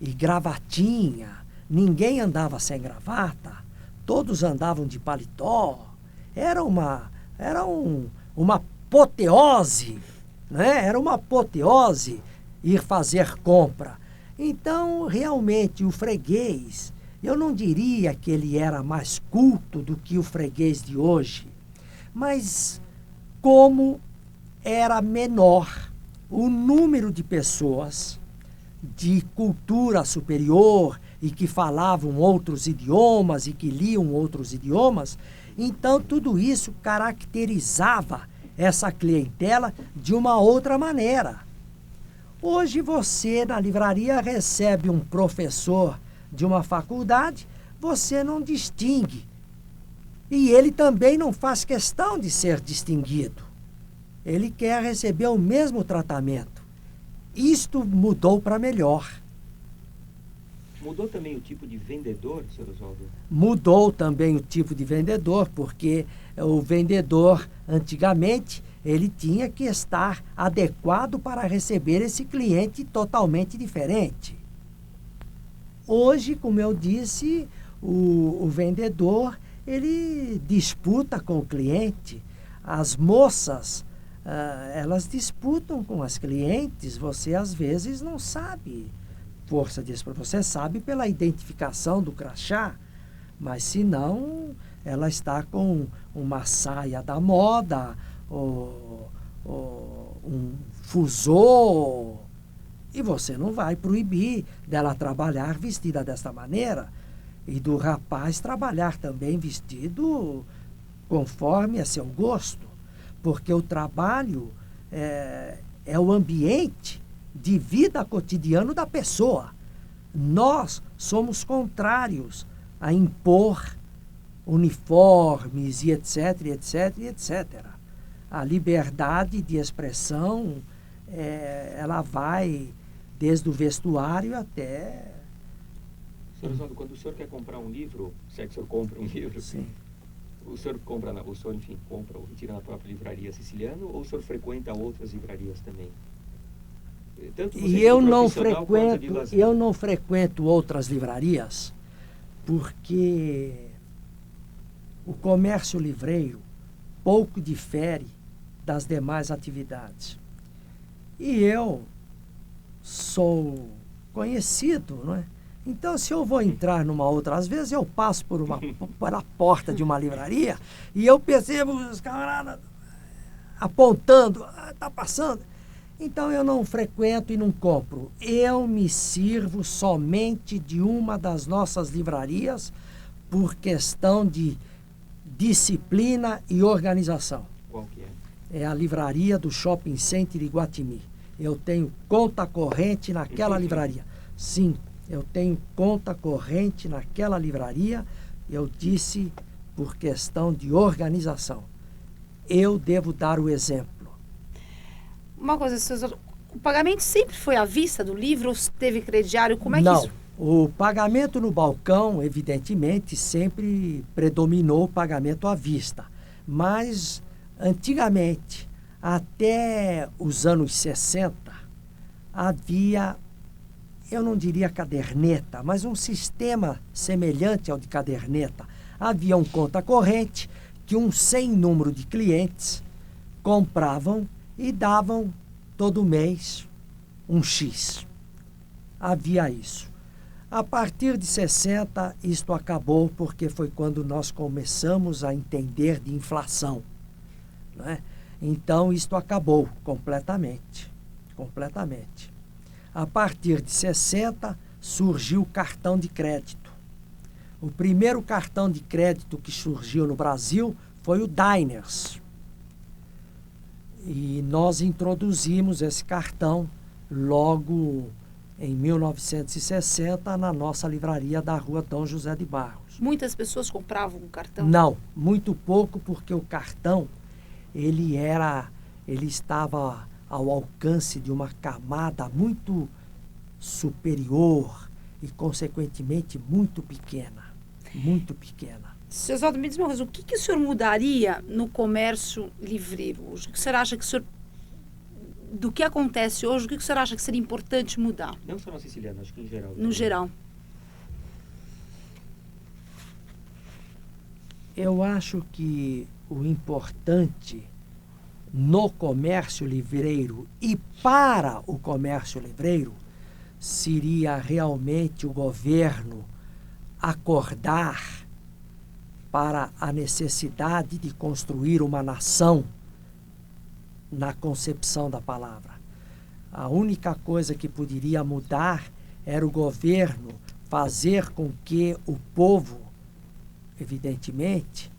e gravatinha ninguém andava sem gravata, todos andavam de paletó. Era uma apoteose, né? Era uma apoteose ir fazer compra. Então, realmente, o freguês, eu não diria que ele era mais culto do que o freguês de hoje, mas como era menor o número de pessoas de cultura superior e que falavam outros idiomas e que liam outros idiomas, então tudo isso caracterizava essa clientela de uma outra maneira. Hoje você, na livraria, recebe um professor de uma faculdade, você não distingue. E ele também não faz questão de ser distinguido. Ele quer receber o mesmo tratamento. Isto mudou para melhor. Mudou também o tipo de vendedor, Sr. Oswaldo? Mudou também o tipo de vendedor, porque o vendedor, antigamente, ele tinha que estar adequado para receber esse cliente totalmente diferente. Hoje, como eu disse, o vendedor, ele disputa com o cliente. As moças, elas disputam com as clientes. Você, às vezes, não sabe força disso. Você sabe pela identificação do crachá, mas se não, ela está com uma saia da moda, ou um fusô, e você não vai proibir dela trabalhar vestida desta maneira e do rapaz trabalhar também vestido conforme a seu gosto, porque o trabalho é o ambiente de vida cotidiano da pessoa. Nós somos contrários a impor uniformes e etc, etc, etc. A liberdade de expressão, ela vai desde o vestuário até... Sr. Oswaldo, quando o senhor quer comprar um livro, se é que o senhor compra um livro, Sim. o senhor compra, compra ou retira na própria livraria Siciliano, ou o senhor frequenta outras livrarias também? Tanto você E eu como não profissional quanto de lazer. não frequento outras livrarias, porque o comércio livreiro pouco difere das demais atividades. E eu sou conhecido, não é? Então, se eu vou entrar numa outra, às vezes eu passo pela porta de uma livraria e eu percebo os camaradas apontando, está passando. Então, eu não frequento e não compro. Eu me sirvo somente de uma das nossas livrarias por questão de disciplina e organização. Qual que é? É a livraria do Shopping Center Iguatimi. Eu tenho conta corrente naquela livraria. Sim, eu tenho conta corrente naquela livraria. Eu disse por questão de organização. Eu devo dar o exemplo. Uma coisa, o pagamento sempre foi à vista do livro ou teve crediário? Como é que Não, isso... o pagamento no balcão, evidentemente, sempre predominou o pagamento à vista. Mas, antigamente, até os anos 60, havia, eu não diria caderneta, mas um sistema semelhante ao de caderneta. Havia um conta corrente que um sem número de clientes compravam e davam todo mês um X. Havia isso. A partir de 60, isto acabou porque foi quando nós começamos a entender de inflação, não é? Então, isto acabou completamente. Completamente. A partir de 60, surgiu o cartão de crédito. O primeiro cartão de crédito que surgiu no Brasil foi o Diners. E nós introduzimos esse cartão logo em 1960 na nossa livraria da Rua Dom José de Barros. Muitas pessoas compravam um cartão? Não, muito pouco, porque o cartão ele estava ao alcance de uma camada muito superior e, consequentemente, muito pequena. Muito pequena. Seu Oswaldo, me diz uma coisa, o que o senhor mudaria no comércio livreiro hoje? O que o senhor acha que o senhor... Do que acontece hoje, o que o senhor acha que seria importante mudar? Não só na Siciliana, acho que em geral. No geral. Eu acho que o importante no comércio livreiro e para o comércio livreiro seria realmente o governo acordar para a necessidade de construir uma nação na concepção da palavra. A única coisa que poderia mudar era o governo fazer com que o povo, evidentemente,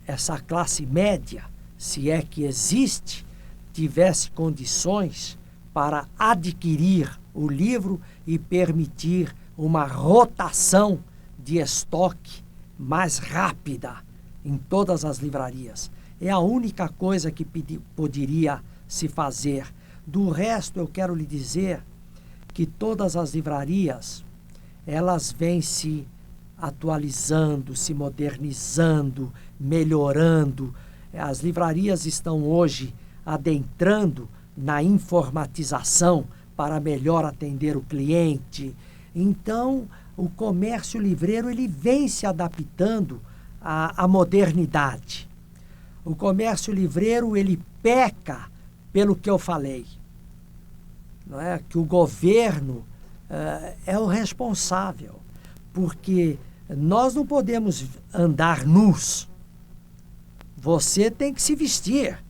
essa classe média, se é que existe, tivesse condições para adquirir o livro e permitir uma rotação de estoque mais rápida em todas as livrarias. É a única coisa que poderia se fazer. Do resto, eu quero lhe dizer que todas as livrarias, elas vêm se atualizando, se modernizando, melhorando. As livrarias estão hoje adentrando na informatização para melhor atender o cliente. Então, o comércio livreiro ele vem se adaptando à modernidade. O comércio livreiro ele peca pelo que eu falei, não é? Que o governo é o responsável, porque nós não podemos andar nus. Você tem que se vestir.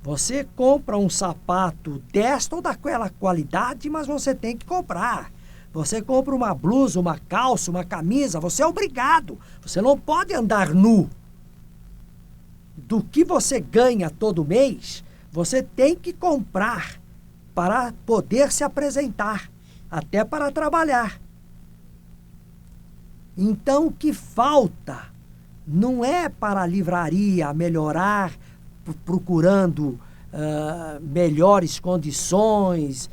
Você compra um sapato desta ou daquela qualidade, mas você tem que comprar. Você compra uma blusa, uma calça, uma camisa, você é obrigado. Você não pode andar nu. Do que você ganha todo mês, você tem que comprar para poder se apresentar, até para trabalhar. Então, o que falta não é para a livraria melhorar, procurando melhores condições.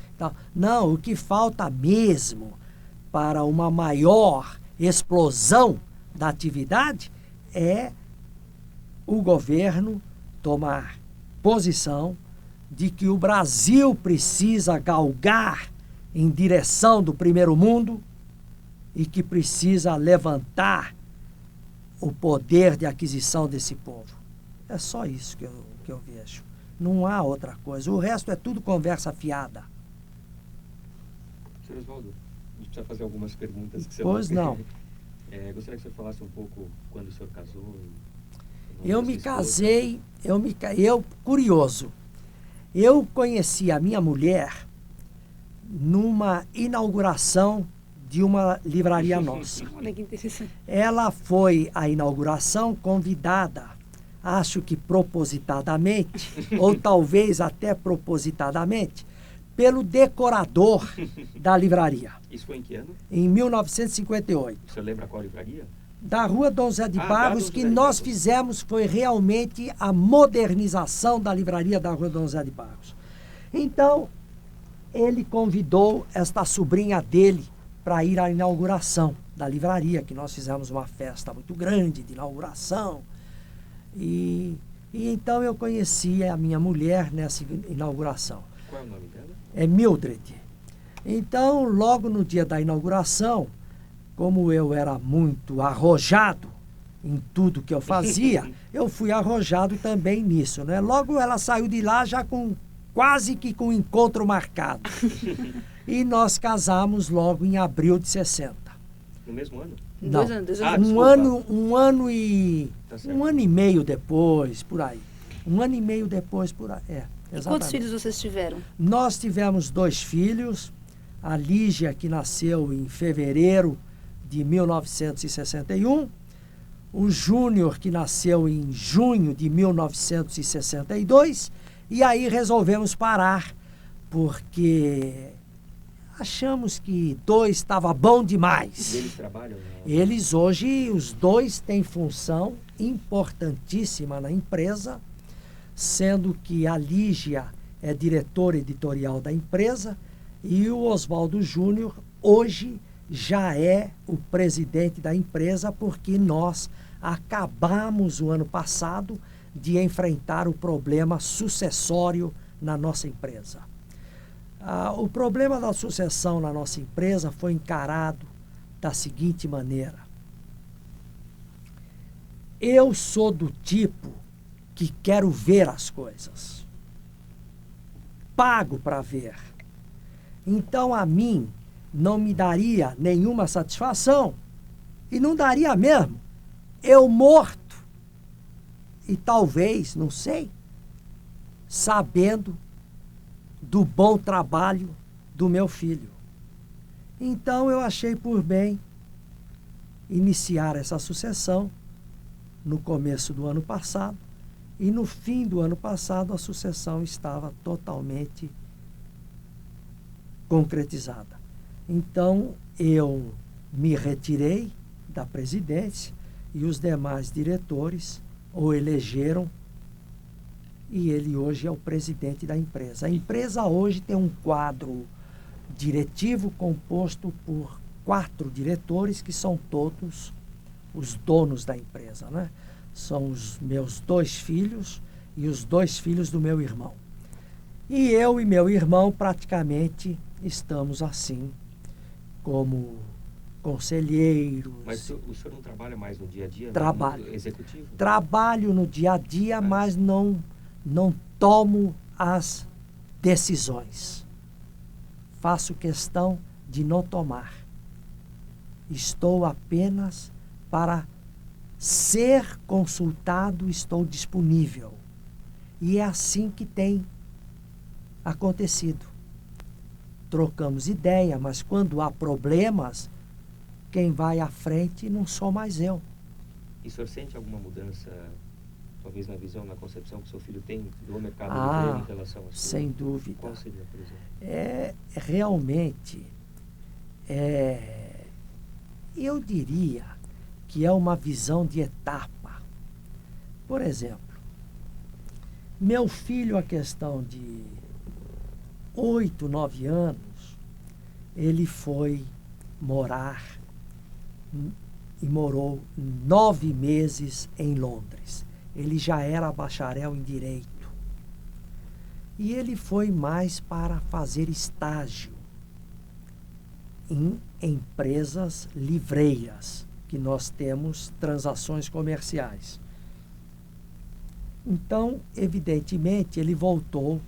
Não, o que falta mesmo para uma maior explosão da atividade é o governo tomar posição de que o Brasil precisa galgar em direção do primeiro mundo e que precisa levantar o poder de aquisição desse povo. É só isso que eu vejo. Não há outra coisa. O resto é tudo conversa fiada. Senhor Oswaldo, a gente precisa fazer algumas perguntas. Que Pois não. Gostaria que o senhor falasse um pouco quando o senhor casou. Eu me casei, curioso, eu conheci a minha mulher numa inauguração de uma livraria nossa. Olha que interessante. Ela foi à inauguração convidada, acho que propositadamente, ou talvez até propositadamente, pelo decorador da livraria. Isso foi em que ano? Em 1958. O senhor lembra qual livraria? Da Rua Dom Zé de da Barros, Dom que Zé de nós Barros. fizemos foi realmente a modernização da livraria da Rua Dom Zé de Barros. Então, ele convidou esta sobrinha dele para ir à inauguração da livraria, que nós fizemos uma festa muito grande de inauguração. E então eu conheci a minha mulher nessa inauguração. Qual é o nome dela? É Mildred. Então, logo no dia da inauguração, como eu era muito arrojado em tudo que eu fazia, eu fui arrojado também nisso, né? Logo ela saiu de lá já quase que com encontro marcado. E nós casamos logo em abril de 60. No mesmo ano? Não. 2 anos. desculpa. Um ano e Tá certo. um ano e meio depois, por aí. Um ano e meio depois, por aí. E Exatamente. quantos filhos vocês tiveram? Nós tivemos 2 filhos, a Lígia, que nasceu em fevereiro de 1961, o Júnior, que nasceu em junho de 1962, e aí resolvemos parar, porque achamos que 2 estava bom demais. E eles trabalham? Eles hoje, os 2 têm função importantíssima na empresa, sendo que a Lígia é diretora editorial da empresa e o Oswaldo Júnior hoje já é o presidente da empresa, porque nós acabamos o ano passado de enfrentar o problema sucessório na nossa empresa. O problema da sucessão na nossa empresa foi encarado da seguinte maneira. eu sou do tipo que quero ver as coisas. Pago para ver. Então, a mim, não me daria nenhuma satisfação, e não daria mesmo, eu morto, e talvez, não sei, sabendo do bom trabalho do meu filho. Então, eu achei por bem iniciar essa sucessão no começo do ano passado, e no fim do ano passado a sucessão estava totalmente concretizada. Então, eu me retirei da presidência e os demais diretores o elegeram, e ele hoje é o presidente da empresa. A empresa hoje tem um quadro diretivo composto por 4 diretores, que são todos os donos da empresa, né? São os meus 2 filhos e os 2 filhos do meu irmão. E eu e meu irmão praticamente estamos assim, como conselheiros. Mas o senhor não trabalha mais no dia a dia? Trabalho. No executivo? Trabalho no dia a dia, mas não tomo as decisões. Faço questão de não tomar. Estou apenas para ser consultado, estou disponível. E é assim que tem acontecido. Trocamos ideia, mas quando há problemas, quem vai à frente não sou mais eu. E o senhor sente alguma mudança, talvez na visão, na concepção que o seu filho tem do mercado de emprego em relação a sua? Sem dúvida. Qual seria, por exemplo? Realmente, eu diria que é uma visão de etapa. Por exemplo, meu filho, a questão de 8, 9 anos, ele foi morar e morou 9 meses em Londres. Ele já era bacharel em Direito. E ele foi mais para fazer estágio em empresas livreiras, que nós temos transações comerciais. Então, evidentemente, ele voltou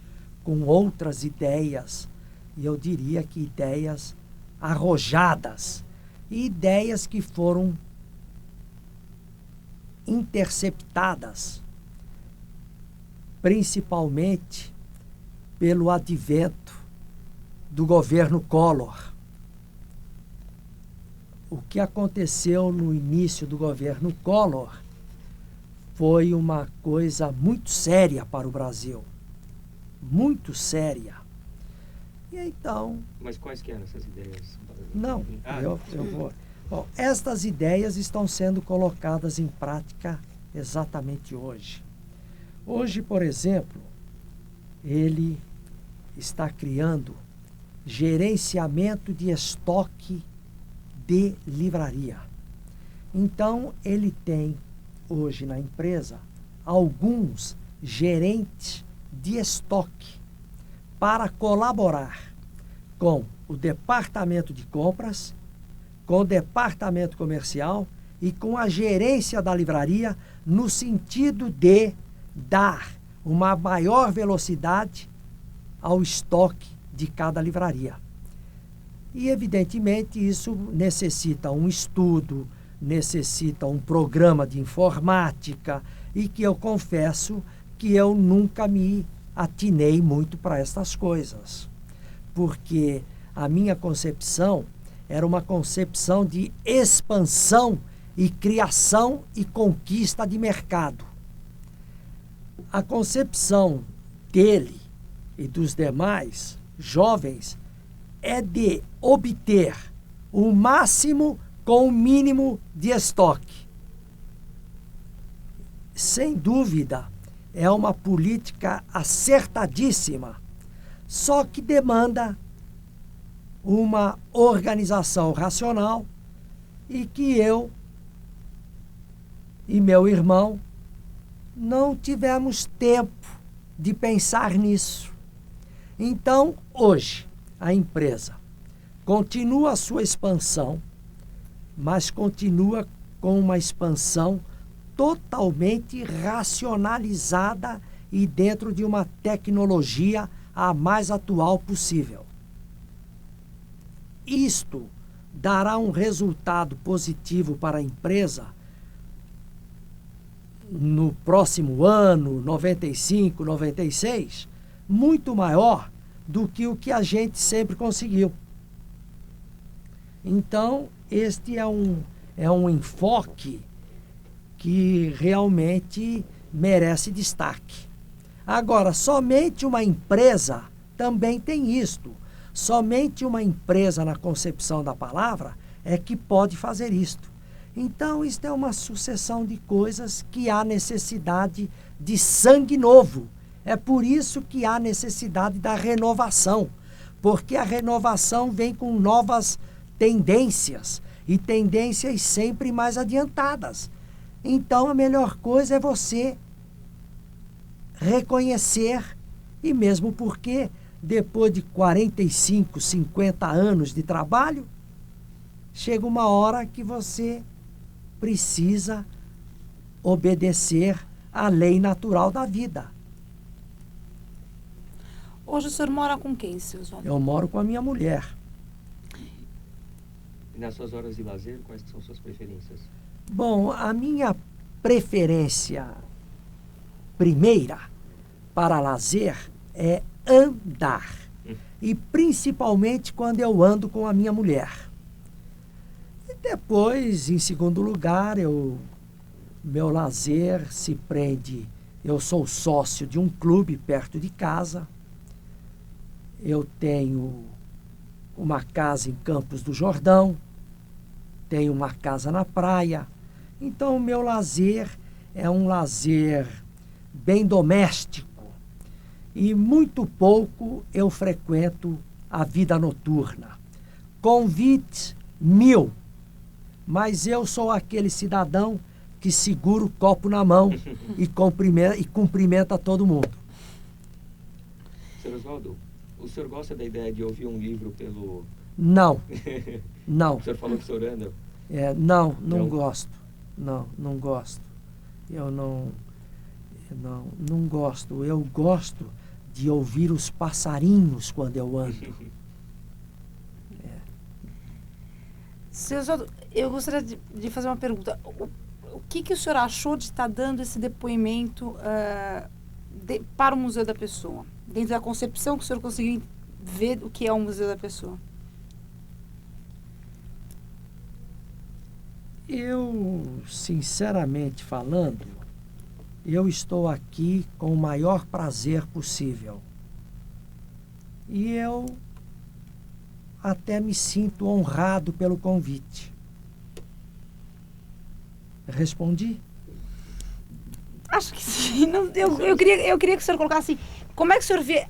com outras ideias, e eu diria que ideias arrojadas, e ideias que foram interceptadas, principalmente pelo advento do governo Collor. O que aconteceu no início do governo Collor foi uma coisa muito séria para o Brasil. Muito séria. E então... Mas quais que eram essas ideias? Não, eu vou... Bom, estas ideias estão sendo colocadas em prática exatamente hoje. Hoje, por exemplo, ele está criando gerenciamento de estoque de livraria. Então, ele tem hoje na empresa alguns gerentes de estoque para colaborar com o departamento de compras, com o departamento comercial e com a gerência da livraria, no sentido de dar uma maior velocidade ao estoque de cada livraria. E, evidentemente, isso necessita um estudo, necessita um programa de informática, e que eu confesso que eu nunca me atinei muito para estas coisas, porque a minha concepção era uma concepção de expansão e criação e conquista de mercado. A concepção dele e dos demais jovens é de obter o máximo com o mínimo de estoque. Sem dúvida, é uma política acertadíssima, só que demanda uma organização racional, e que eu e meu irmão não tivemos tempo de pensar nisso. Então, hoje, a empresa continua a sua expansão, mas continua com uma expansão totalmente racionalizada e dentro de uma tecnologia a mais atual possível. Isto dará um resultado positivo para a empresa no próximo ano, 95, 96, muito maior do que o que a gente sempre conseguiu. Então, este é um enfoque que realmente merece destaque. Agora, somente uma empresa também tem isto. Somente uma empresa, na concepção da palavra, é que pode fazer isto. Então, isto é uma sucessão de coisas que há necessidade de sangue novo. É por isso que há necessidade da renovação, porque a renovação vem com novas tendências, e tendências sempre mais adiantadas. Então, a melhor coisa é você reconhecer, e mesmo porque, depois de 45, 50 anos de trabalho, chega uma hora que você precisa obedecer à lei natural da vida. Hoje o senhor mora com quem, seu Oswaldo? Eu moro com a minha mulher. E nas suas horas de lazer, quais são suas preferências? Bom, a minha preferência primeira para lazer é andar. E principalmente quando eu ando com a minha mulher. E depois, em segundo lugar, meu lazer se prende. Eu sou sócio de um clube perto de casa. Eu tenho uma casa em Campos do Jordão. Tenho uma casa na praia. Então, o meu lazer é um lazer bem doméstico. E muito pouco eu frequento a vida noturna. Convites 1000. Mas eu sou aquele cidadão que segura o copo na mão e cumprimenta todo mundo. Sr. Oswaldo, o senhor gosta da ideia de ouvir um livro pelo... Não. Não. O senhor falou que o senhor anda. Não gosto. Não gosto. Eu não gosto. Eu gosto de ouvir os passarinhos quando eu ando. Seu Oswaldo, eu gostaria de fazer uma pergunta. O que o senhor achou de estar dando esse depoimento para o Museu da Pessoa? Dentro da concepção que o senhor conseguiu ver o que é o Museu da Pessoa. Eu, sinceramente falando, eu estou aqui com o maior prazer possível. E eu até me sinto honrado pelo convite. Respondi? Acho que sim. Eu queria que o senhor colocasse assim, como é que o senhor vê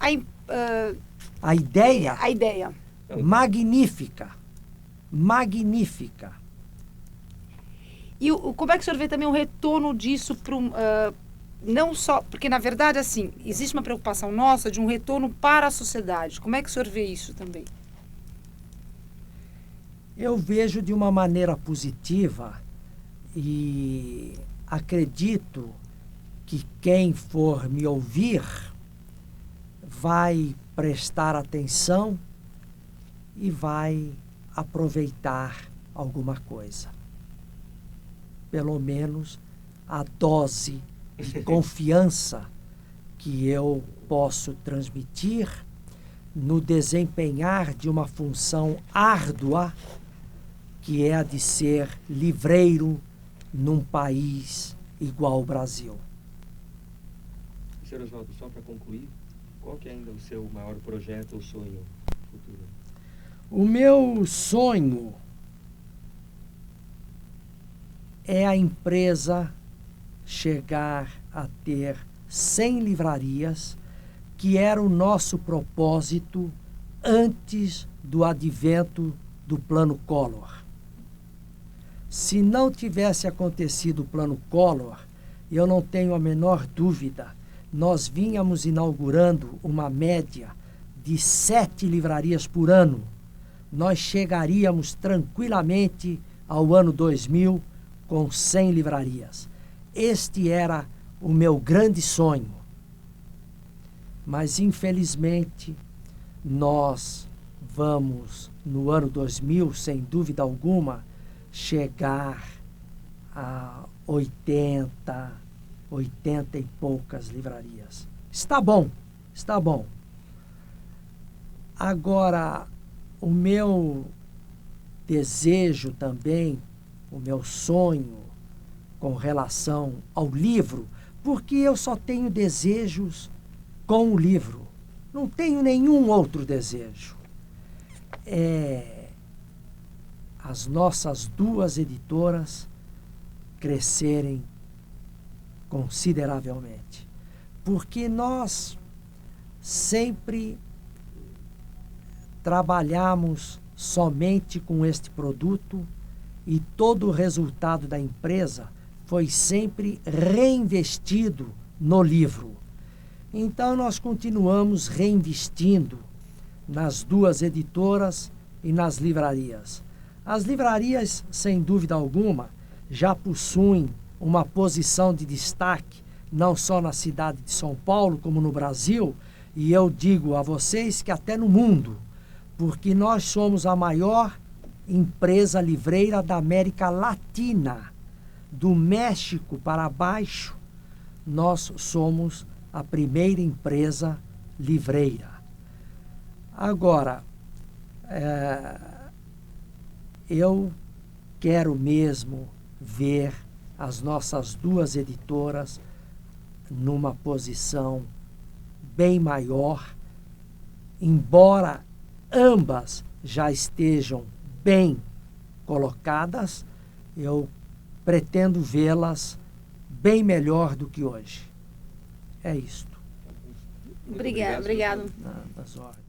a ideia? A ideia. Magnífica. Magnífica. E como é que o senhor vê também o retorno disso para não só... Porque, na verdade, assim, existe uma preocupação nossa de um retorno para a sociedade. Como é que o senhor vê isso também? Eu vejo de uma maneira positiva e acredito que quem for me ouvir vai prestar atenção e vai aproveitar alguma coisa. Pelo menos a dose de confiança que eu posso transmitir no desempenhar de uma função árdua, que é a de ser livreiro num país igual ao Brasil. Sr. Oswaldo, só para concluir, qual que é ainda o seu maior projeto ou sonho futuro? O meu sonho é a empresa chegar a ter 100 livrarias, que era o nosso propósito antes do advento do Plano Collor. Se não tivesse acontecido o Plano Collor, eu não tenho a menor dúvida, nós vínhamos inaugurando uma média de 7 livrarias por ano. Nós chegaríamos tranquilamente ao ano 2000 com 100 livrarias. este era o meu grande sonho. Mas, infelizmente, nós vamos, no ano 2000, sem dúvida alguma, chegar a 80 e poucas livrarias. Está bom, está bom. Agora, o meu desejo também, o meu sonho com relação ao livro, porque eu só tenho desejos com o livro. Não tenho nenhum outro desejo. É as nossas duas editoras crescerem consideravelmente. Porque nós sempre trabalhamos somente com este produto e todo o resultado da empresa foi sempre reinvestido no livro. Então nós continuamos reinvestindo nas duas editoras e nas livrarias. As livrarias, sem dúvida alguma, já possuem uma posição de destaque, não só na cidade de São Paulo, como no Brasil, e eu digo a vocês que até no mundo, porque nós somos a maior empresa livreira da América Latina. Do México para baixo, nós somos a primeira empresa livreira. Agora, eu quero mesmo ver as nossas duas editoras numa posição bem maior, embora ambas já estejam bem colocadas, eu pretendo vê-las bem melhor do que hoje. É isto. Obrigado. Das ordens.